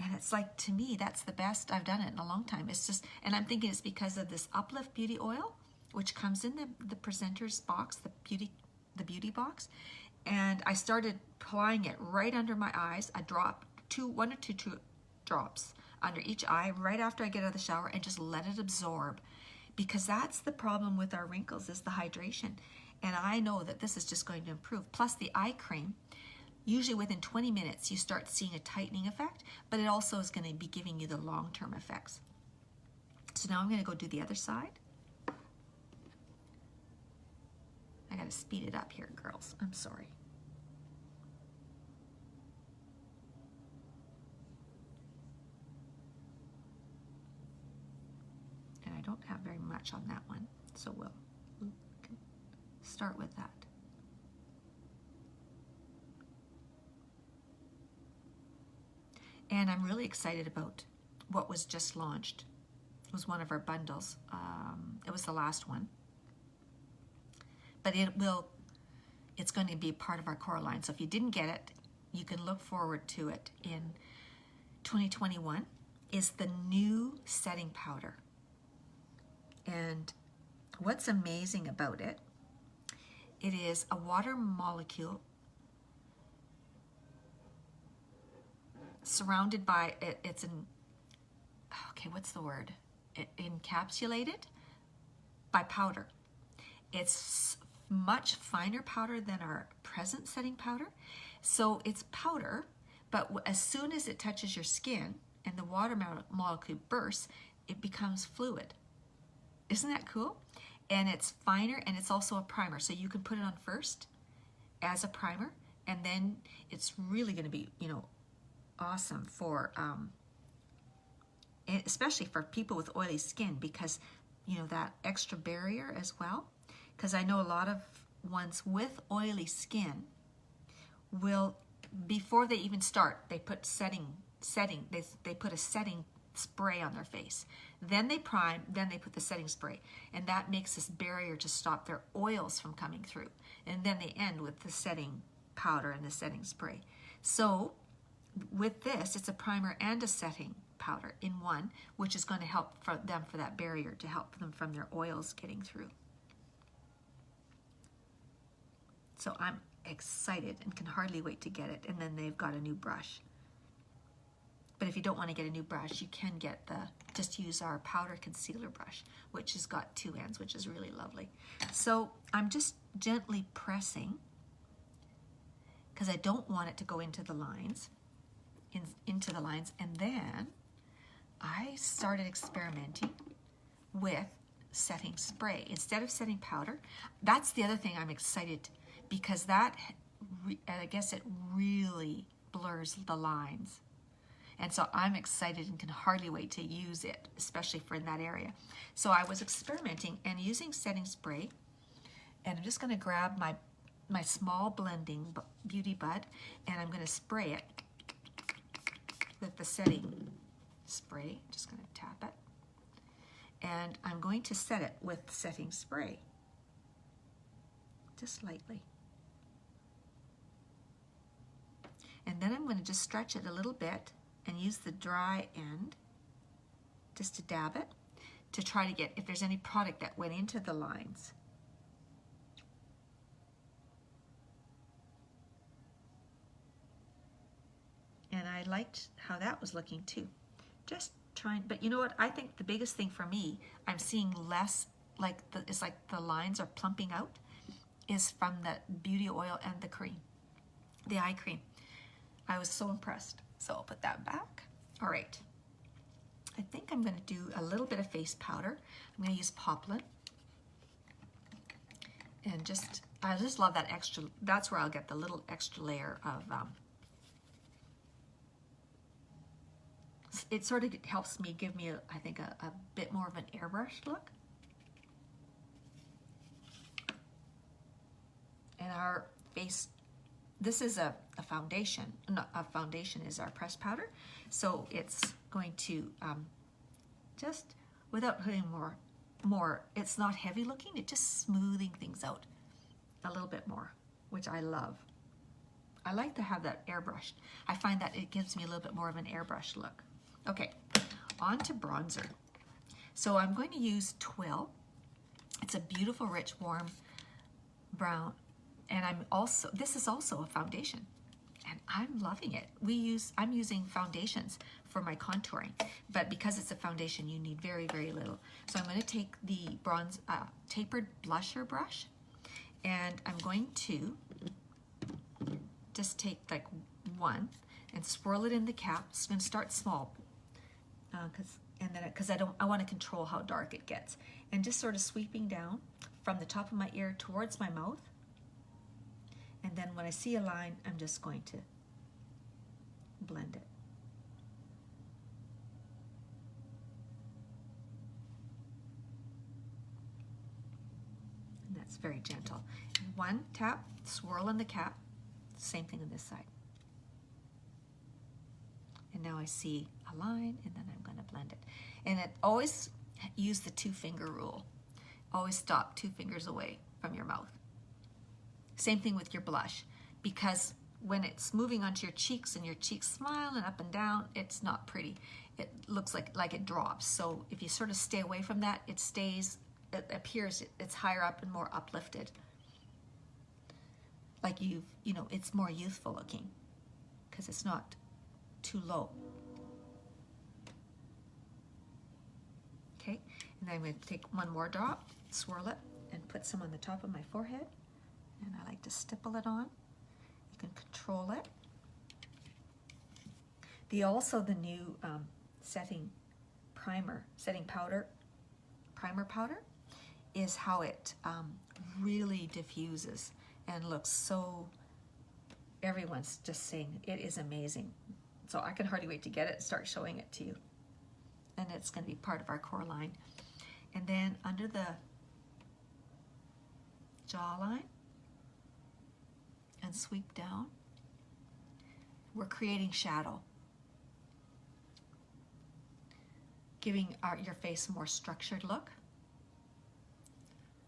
And it's like, to me, that's the best I've done it in a long time. It's just, and I'm thinking it's because of this Uplift Beauty Oil, which comes in the presenter's box, the beauty box. And I started applying it right under my eyes. I drop 1 or 2 drops under each eye right after I get out of the shower and just let it absorb, because that's the problem with our wrinkles, is the hydration. And I know that this is just going to improve. Plus the eye cream, usually within 20 minutes you start seeing a tightening effect, but it also is going to be giving you the long-term effects. So now I'm going to go do the other side. I got to speed it up here, girls. I'm sorry. And I don't have very much on that one, so we'll start with that. And I'm really excited about what was just launched. It was one of our bundles. It was the last one. But it's going to be part of our core line. So if you didn't get it, you can look forward to it in 2021, is the new setting powder. And what's amazing about it, it is a water molecule surrounded by, it's an, okay, what's the word? Encapsulated by powder. It's much finer powder than our present setting powder. So it's powder, but as soon as it touches your skin and the water molecule bursts, it becomes fluid. Isn't that cool? And it's finer, and it's also a primer. So you can put it on first as a primer, and then it's really going to be, you know, awesome for, especially for people with oily skin, because, you know, that extra barrier as well. Because I know a lot of ones with oily skin will, before they even start, they put they put a setting spray on their face. Then they prime, then they put the setting spray. And that makes this barrier to stop their oils from coming through. And then they end with the setting powder and the setting spray. So with this, it's a primer and a setting powder in one, which is going to help for them, for that barrier, to help them from their oils getting through. So I'm excited and can hardly wait to get it. And then they've got a new brush. But if you don't want to get a new brush, you can get just use our powder concealer brush, which has got two ends, which is really lovely. So I'm just gently pressing, because I don't want it to go into the lines, and then I started experimenting with setting spray instead of setting powder. That's the other thing I'm excited, because that, I guess it really blurs the lines. And so I'm excited and can hardly wait to use it, especially for in that area. So I was experimenting and using setting spray, and I'm just going to grab my small blending beauty bud, and I'm going to spray it with the setting spray. Just going to tap it, and I'm going to set it with setting spray, just lightly. And then I'm going to just stretch it a little bit and use the dry end just to dab it, to try to get if there's any product that went into the lines. And I liked how that was looking too. Just trying, but you know what? I think the biggest thing for me, I'm seeing less, it's like the lines are plumping out, is from the beauty oil and the cream, the eye cream. I was so impressed. So I'll put that back. All right. I think I'm going to do a little bit of face powder. I'm going to use Poplin. And I just love that extra, that's where I'll get the little extra layer of, it sort of helps me, give me, I think, a bit more of an airbrush look. And our face, this is a foundation. Not a foundation, is our pressed powder. So it's going to just, without putting more, it's not heavy looking, it's just smoothing things out a little bit more, which I love. I like to have that airbrushed. I find that it gives me a little bit more of an airbrush look. Okay, on to bronzer. So I'm going to use Twill. It's a beautiful, rich, warm brown. And this is also a foundation. and I'm loving it. I'm using foundations for my contouring, but because it's a foundation, you need very, very little. So I'm going to take the bronze tapered blusher brush, and I'm going to just take like one and swirl it in the cap. It's going to start small, because I want to control how dark it gets, and just sort of sweeping down from the top of my ear towards my mouth. And then when I see a line, I'm just going to blend it. And that's very gentle. One tap, swirl in the cap, same thing on this side. And now I see a line, and then I'm going to blend it. And always use the 2-finger rule. Always stop 2 fingers away from your mouth. Same thing with your blush, because when it's moving onto your cheeks and your cheeks smile and up and down, it's not pretty. It looks like it drops. So if you sort of stay away from that, it appears it's higher up and more uplifted. Like it's more youthful looking, because it's not too low. Okay, and then I'm going to take one more drop, swirl it, and put some on the top of my forehead. And I like to stipple it on. You can control it. The new setting powder, primer powder, is how it really diffuses and looks so, everyone's just saying it is amazing. So I can hardly wait to get it and start showing it to you. And it's going to be part of our core line. And then under the jawline, and sweep down, we're creating shadow, giving your face a more structured look.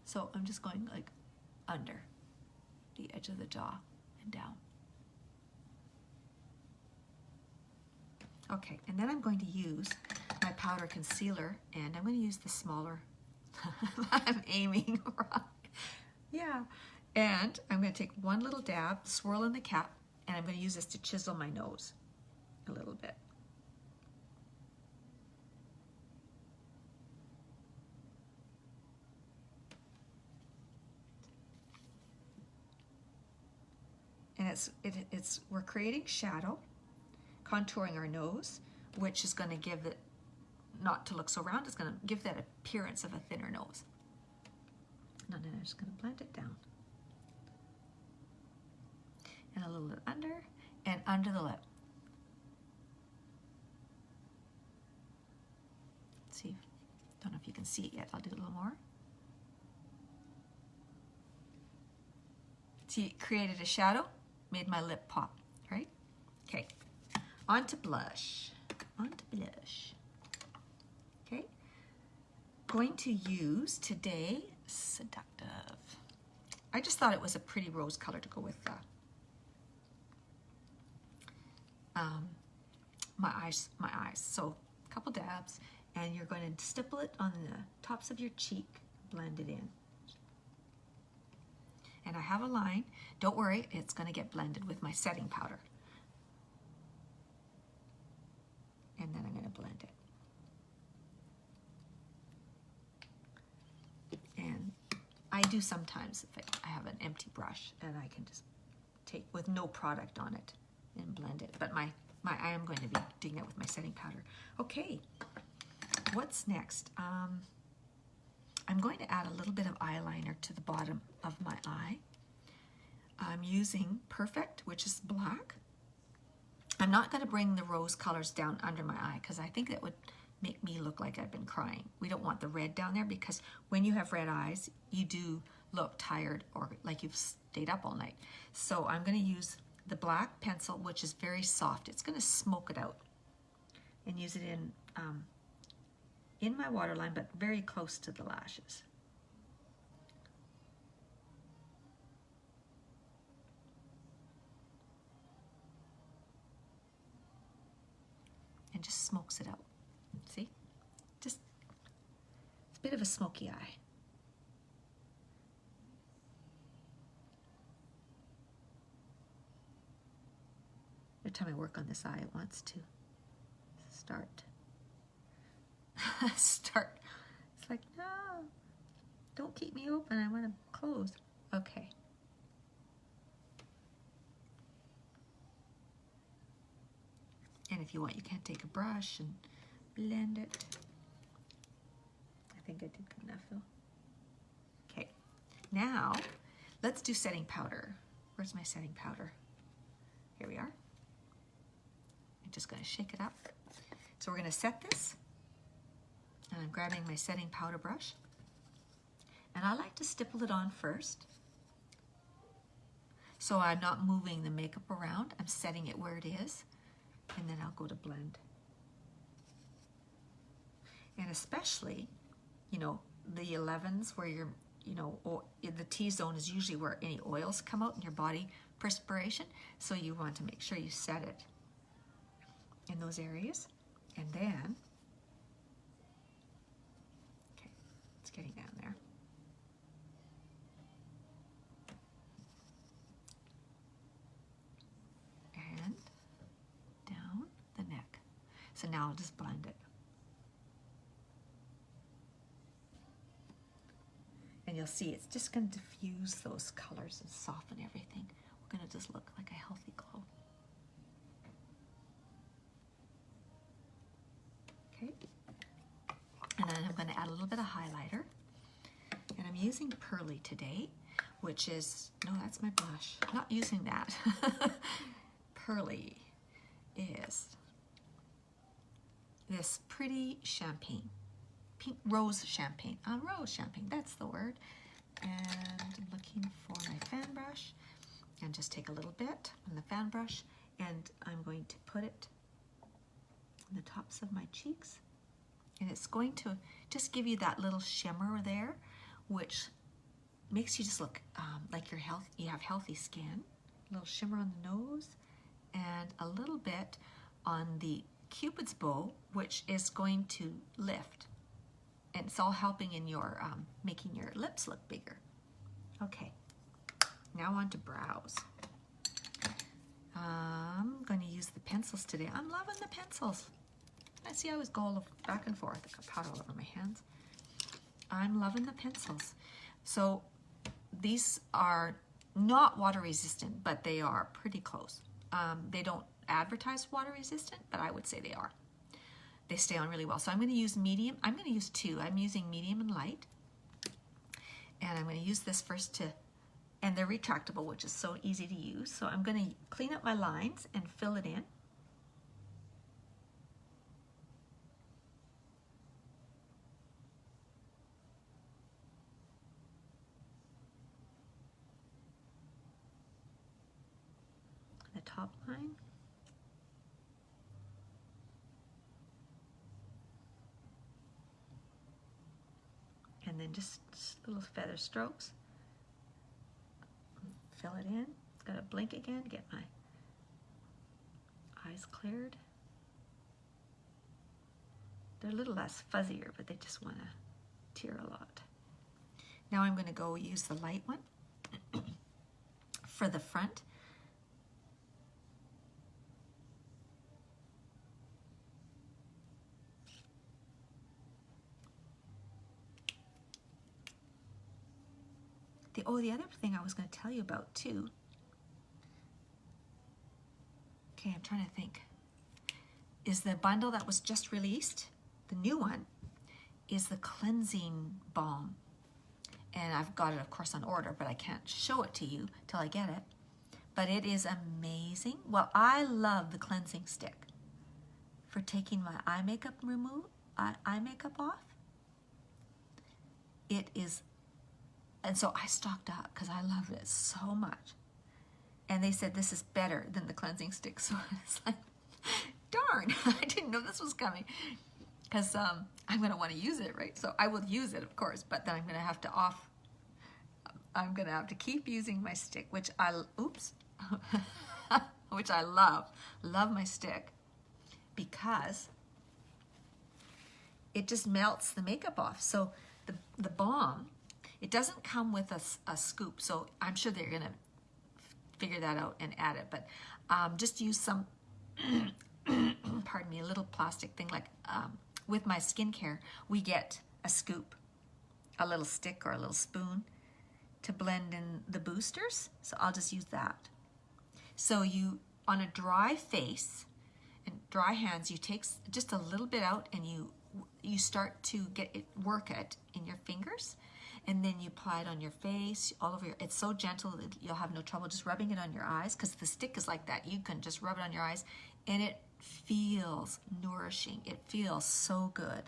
So I'm just going like under the edge of the jaw and down. Okay, and then I'm going to use my powder concealer, and I'm going to use the smaller. I'm aiming wrong. Yeah. And I'm going to take one little dab, swirl in the cap, and I'm going to use this to chisel my nose a little bit. And we're creating shadow, contouring our nose, which is going to give it, not to look so round, it's going to give that appearance of a thinner nose. And then I'm just going to blend it down. And a little bit under, and under the lip. See, don't know if you can see it yet. I'll do a little more. See, created a shadow, made my lip pop, right? Okay, on to blush. Okay, going to use today Seductive. I just thought it was a pretty rose color to go with my eyes. So a couple dabs, and you're going to stipple it on the tops of your cheek, blend it in. And I have a line. Don't worry, it's going to get blended with my setting powder. And then I'm going to blend it. And I do sometimes, if I have an empty brush, and I can just take with no product on it and blend it. But I am going to be doing that with my setting powder. Okay, what's next? I'm going to add a little bit of eyeliner to the bottom of my eye. I'm using Perfect, which is black. I'm not going to bring the rose colors down under my eye, because I think that would make me look like I've been crying. We don't want the red down there, because when you have red eyes, you do look tired or like you've stayed up all night. So I'm going to use the black pencil, which is very soft. It's going to smoke it out, and use it in my waterline, but very close to the lashes. And just smokes it out. See? Just, it's a bit of a smoky eye. time I work on this eye, it wants to start. Start. It's like, no, don't keep me open. I want to close. Okay. And if you want, you can take a brush and blend it. I think I did good enough though. Okay, now let's do setting powder. Where's my setting powder? Here we are. I'm just going to shake it up. So we're going to set this. And I'm grabbing my setting powder brush. And I like to stipple it on first. So I'm not moving the makeup around. I'm setting it where it is. And then I'll go to blend. And especially, you know, the 11s where you're, you know, the T-zone is usually where any oils come out in your body, perspiration. So you want to make sure you set it in those areas. And then, okay, it's getting down there. And down the neck. So now I'll just blend it. And you'll see it's just going to diffuse those colors and soften everything. We're going to just look like a healthy glow. Okay. And then I'm going to add a little bit of highlighter. And I'm using Pearly today, which is, no, that's my blush. I'm not using that. Pearly is this pretty champagne. Pink rose champagne. Rose champagne, that's the word. And I'm looking for my fan brush. And just take a little bit on the fan brush. And I'm going to put it on the tops of my cheeks. And it's going to just give you that little shimmer there, which makes you just look like you have healthy skin. A little shimmer on the nose. And a little bit on the Cupid's bow, which is going to lift. And it's all helping in your, making your lips look bigger. Okay, now on to brows. I'm going to use the pencils today. I'm loving the pencils. I see I always go back and forth. I got powder all over my hands. I'm loving the pencils. So these are not water resistant, but they are pretty close. They don't advertise water resistant, but I would say they are. They stay on really well. So I'm going to use medium. I'm going to use two. I'm using medium and light. And I'm going to use this first to, and they're retractable, which is so easy to use. So I'm going to clean up my lines and fill it in. The top line. And then just little feather strokes. Fill it in. Got to blink again, get my eyes cleared. They're a little less fuzzier, but they just want to tear a lot. Now I'm going to go use the light one for the front. The other thing I was going to tell you about too. Okay, I'm trying to think. Is the bundle that was just released, the new one, is the cleansing balm. And I've got it, of course, on order, but I can't show it to you till I get it. But it is amazing. Well, I love the cleansing stick for taking my eye makeup off. It is. And so I stocked up because I love it so much. And they said this is better than the cleansing stick. So it's like, darn, I didn't know this was coming. Because I'm going to want to use it, right? So I will use it, of course, but then I'm going to have to I'm going to have to keep using my stick, which which I love. Love my stick because it just melts the makeup off. So the balm, it doesn't come with a scoop, so I'm sure they're going to figure that out and add it. But just use some pardon me, a little plastic thing like with my skincare, we get a scoop, a little stick or a little spoon to blend in the boosters. So I'll just use that. So you, on a dry face and dry hands, you take just a little bit out and you start to work it in your fingers, and then you apply it on your face, all over it's so gentle that you'll have no trouble just rubbing it on your eyes, because the stick is like that. You can just rub it on your eyes and it feels nourishing. It feels so good.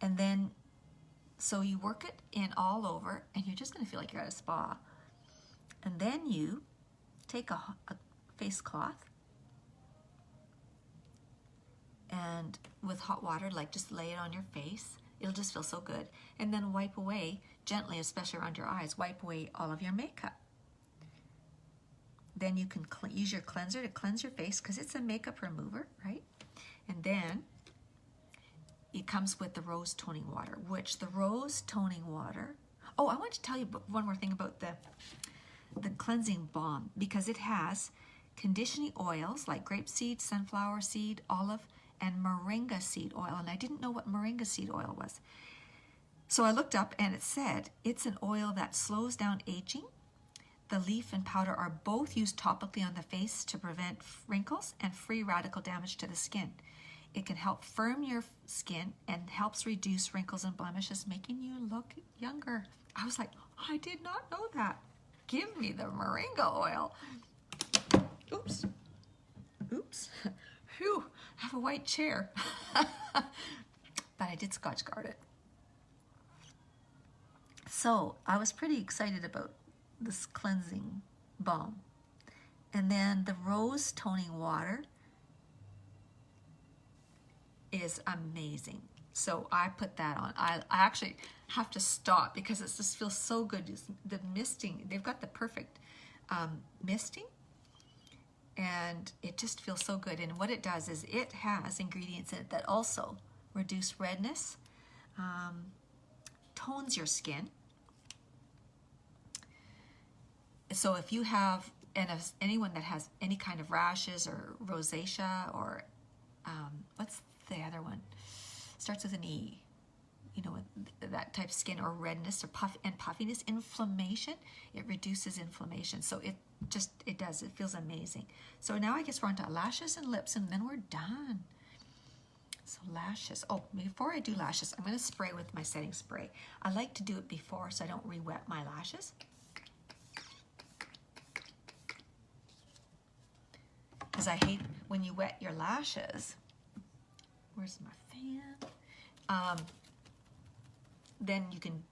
And then, so you work it in all over, and you're just gonna feel like you're at a spa. And then you take a face cloth, and with hot water, like just lay it on your face. It'll just feel so good. And then wipe away gently, especially around your eyes, wipe away all of your makeup. Then you can use your cleanser to cleanse your face, because it's a makeup remover, right? And then it comes with the rose toning water, which the rose toning water, oh, I want to tell you one more thing about the cleansing balm, because it has conditioning oils like grapeseed, sunflower seed, olive, and moringa seed oil. And I didn't know what moringa seed oil was. So I looked up, and it said it's an oil that slows down aging. The leaf and powder are both used topically on the face to prevent wrinkles and free radical damage to the skin. It can help firm your skin and helps reduce wrinkles and blemishes, making you look younger. I was like, I did not know that. Give me the moringa oil. Oops. Oops. Phew, I have a white chair. But I did Scotch guard it. So I was pretty excited about this cleansing balm. And then the rose toning water is amazing. So I put that on. I actually have to stop because it just feels so good. The misting, they've got the perfect misting, and it just feels so good. And what it does is it has ingredients in it that also reduce redness, tones your skin. So if you have, and if anyone that has any kind of rashes or rosacea or what's the other one? Starts with an E. You know, that type of skin, or redness or puffiness, inflammation. It reduces inflammation. So it does. It feels amazing. So now I guess we're on to lashes and lips, and then we're done. So lashes. Oh, before I do lashes, I'm going to spray with my setting spray. I like to do it before so I don't re-wet my lashes. Because I hate when you wet your lashes. Where's my fan? Then you can,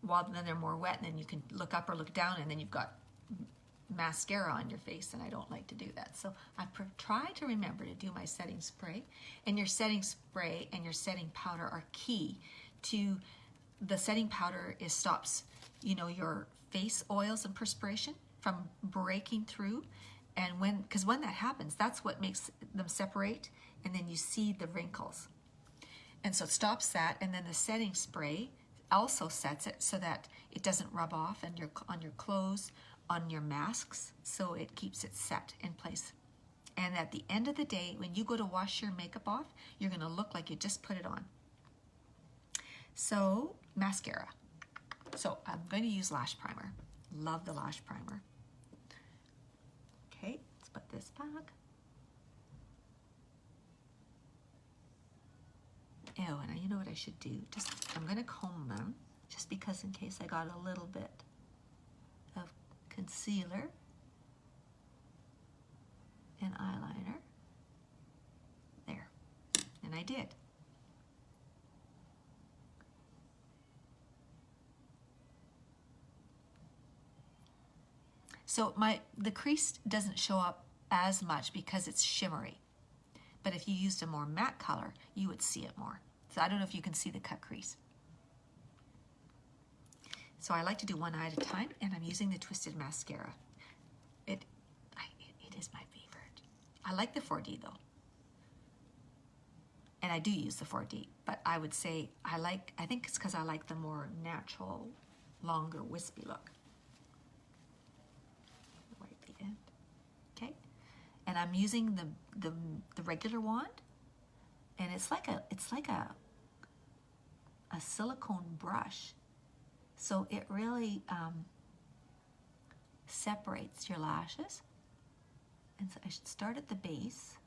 then they're more wet, and then you can look up or look down, and then you've got mascara on your face, and I don't like to do that. So I try to remember to do my setting spray, and your setting spray and your setting powder are key to the setting powder. Stops, your face oils and perspiration from breaking through, and because when that happens, that's what makes them separate, and then you see the wrinkles. And so it stops that, and then the setting spray also sets it so that it doesn't rub off on your clothes, on your masks, so it keeps it set in place. And at the end of the day, when you go to wash your makeup off, you're going to look like you just put it on. So, mascara. So I'm going to use lash primer. Love the lash primer. Okay, let's put this back. Oh, and you know what I should do? I'm going to comb them, just because in case I got a little bit of concealer and eyeliner. There. And I did. So the crease doesn't show up as much because it's shimmery. But if you used a more matte color, you would see it more. So I don't know if you can see the cut crease. So I like to do one eye at a time, and I'm using the Twisted Mascara. It is my favorite. I like the 4D though. And I do use the 4D, but I would say I think it's because I like the more natural, longer, wispy look. Wipe the end. and I'm using the regular wand, and it's like a silicone brush, so it really separates your lashes. And so I should start at the base.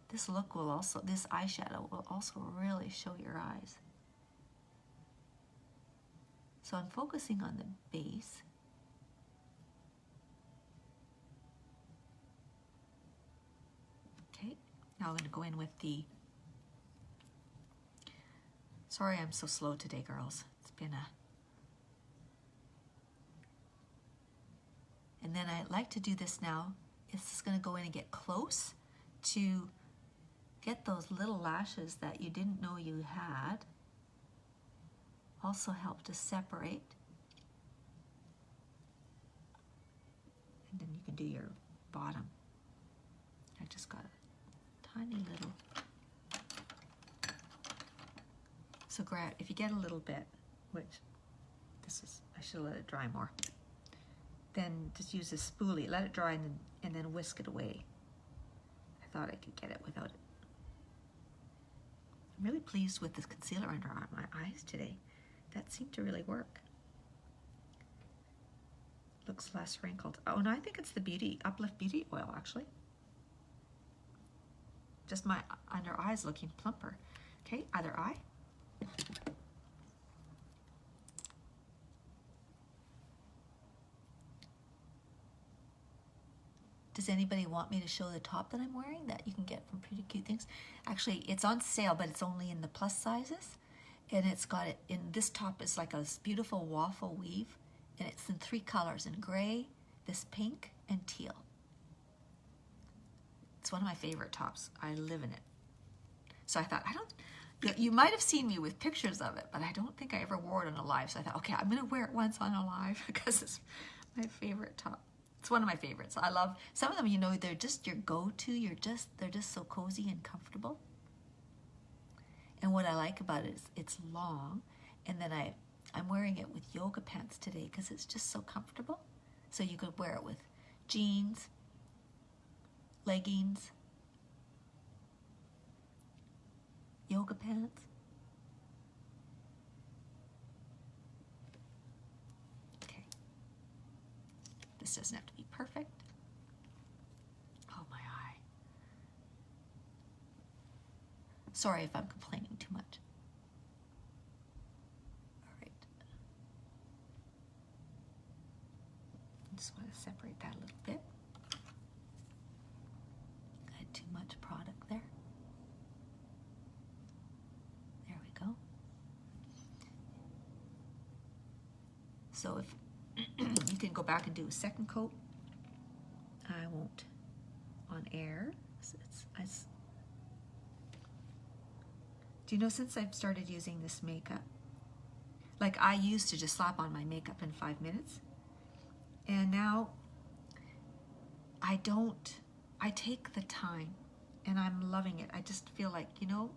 This look will also, this eyeshadow will also really show your eyes. So I'm focusing on the base. Okay, now I'm going to go in with the, sorry I'm so slow today, girls. It's been a, and then I like to do this now. It's just going to go in and get close to get those little lashes that you didn't know you had. Also help to separate. And then you can do your bottom. I just got a tiny little. So grab, if you get a little bit, which this is, I should let it dry more. Then just use a spoolie, let it dry, and then whisk it away. I thought I could get it without it. I'm really pleased with this concealer under my eyes today. That seemed to really work. Looks less wrinkled. Oh, no, I think it's the Uplift Beauty Oil, actually. Just my under eyes looking plumper. Okay, other eye. Does anybody want me to show the top that I'm wearing that you can get from Pretty Cute Things? Actually, it's on sale, but it's only in the plus sizes. And it's got it in, this top is like a beautiful waffle weave, and it's in 3 colors, in gray, this pink, and teal. It's one of my favorite tops. I live in it. So I thought, you might have seen me with pictures of it, but I don't think I ever wore it on a live. So I thought, okay, I'm gonna wear it once on a live because it's my favorite top. It's one of my favorites. I love, some of them, you know, they're just your go-to. They're just so cozy and comfortable. And what I like about it is it's long, and then I'm wearing it with yoga pants today because it's just so comfortable. So you could wear it with jeans, leggings, yoga pants. Okay. This doesn't have to be perfect. Oh, my eye. Sorry if I'm complaining too much. All right. I just want to separate that a little bit. I had too much product there. There we go. So if you can go back and do a second coat. I won't on air. Do you know, since I've started using this makeup, like I used to just slap on my makeup in 5 minutes, and now I don't. I take the time, and I'm loving it. I just feel like, you know,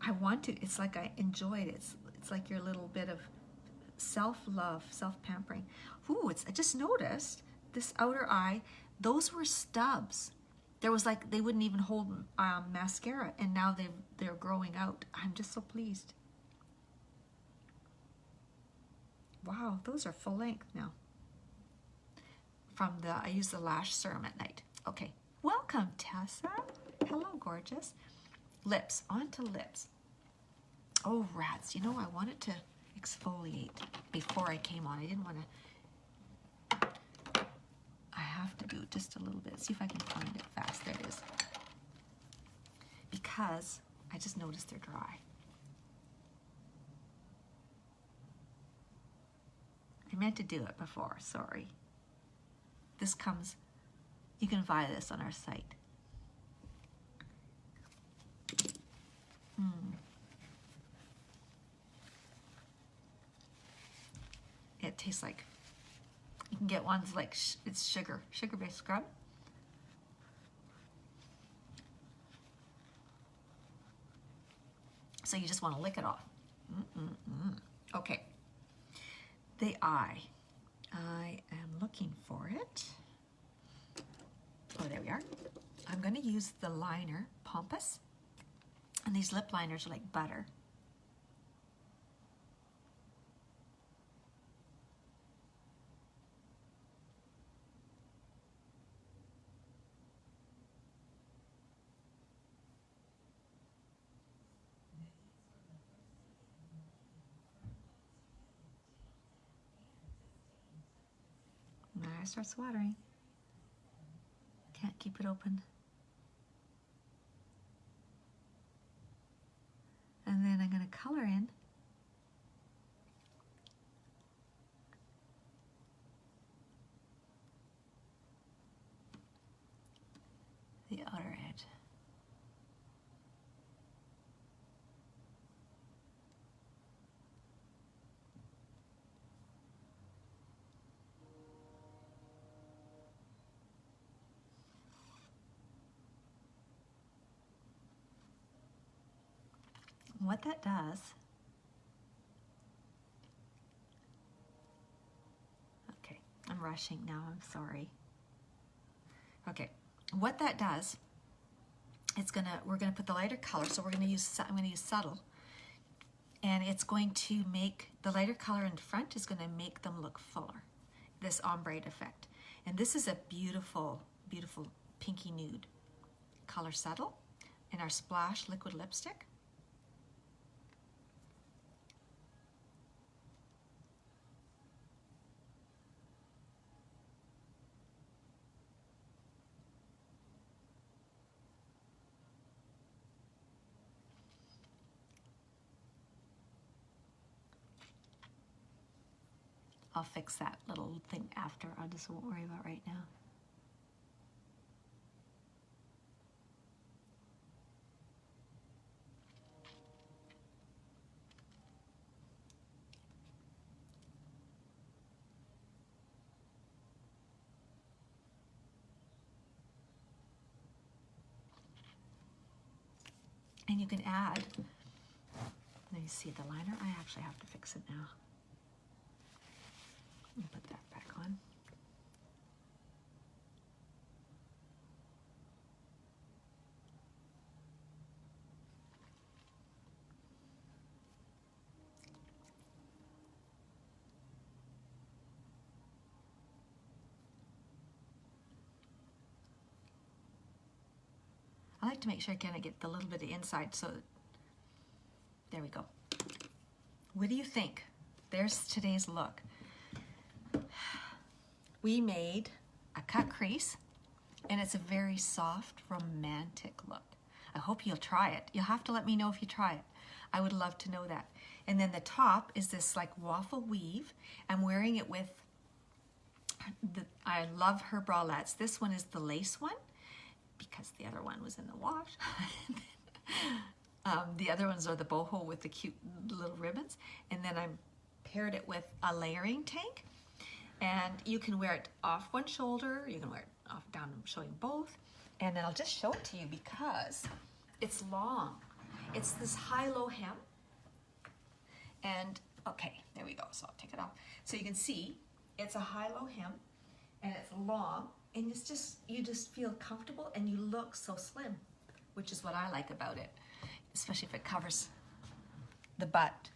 I want to. It's like I enjoy it. It's like your little bit of self-love, self-pampering. Ooh, I just noticed this outer eye, those were stubs. There was like, they wouldn't even hold mascara, and now they're growing out. I'm just so pleased. Wow, those are full length now. I use the lash serum at night. Okay, welcome Tessa. Hello, gorgeous. Lips, on to lips. Oh, rats, you know, I wanted to exfoliate before I came on. I didn't want to. I have to do just a little bit. See if I can find it fast. There it is. Because I just noticed they're dry. I meant to do it before, sorry. This comes, you can buy this on our site. It tastes like, you can get ones like, it's sugar-based scrub. So you just want to lick it off. Okay. The eye. I am looking for it. Oh, there we are. I'm going to use the liner, Pompous. And these lip liners are like butter. My eye starts watering. Can't keep it open. And then I'm going to color in the outer edge. What that does, okay, I'm rushing now, I'm sorry. Okay, what that does, we're gonna put the lighter color, so I'm gonna use subtle, and it's going to make, the lighter color in front is gonna make them look fuller, this ombre effect. And this is a beautiful, beautiful pinky nude. Color subtle in our Splash liquid lipstick. I'll fix that little thing after. I just won't worry about right now. And you can add, let me see the liner. I actually have to fix it now. Put that back on. I like to make sure I kind of get the little bit of inside, so there we go. What do you think? There's today's look. We made a cut crease, and it's a very soft, romantic look. I hope you'll try it. You'll have to let me know if you try it. I would love to know that. And then the top is this like waffle weave. I'm wearing it with, I love her bralettes. This one is the lace one, because the other one was in the wash. The other ones are the boho with the cute little ribbons. And then I paired it with a layering tank. And you can wear it off one shoulder, you can wear it off down, showing both. And then I'll just show it to you because it's long. It's this high-low hem. And okay, there we go, so I'll take it off. So you can see it's a high-low hem and it's long, and it's just, you just feel comfortable and you look so slim, which is what I like about it, especially if it covers the butt.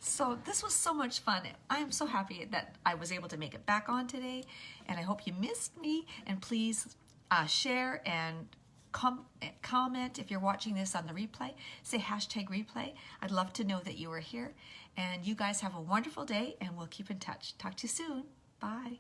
So this was so much fun. I am so happy that I was able to make it back on today, and I hope you missed me. And please share and comment if you're watching this on the replay. Say #replay. I'd love to know that you were here. And you guys have a wonderful day, and we'll keep in touch. Talk to you soon. Bye.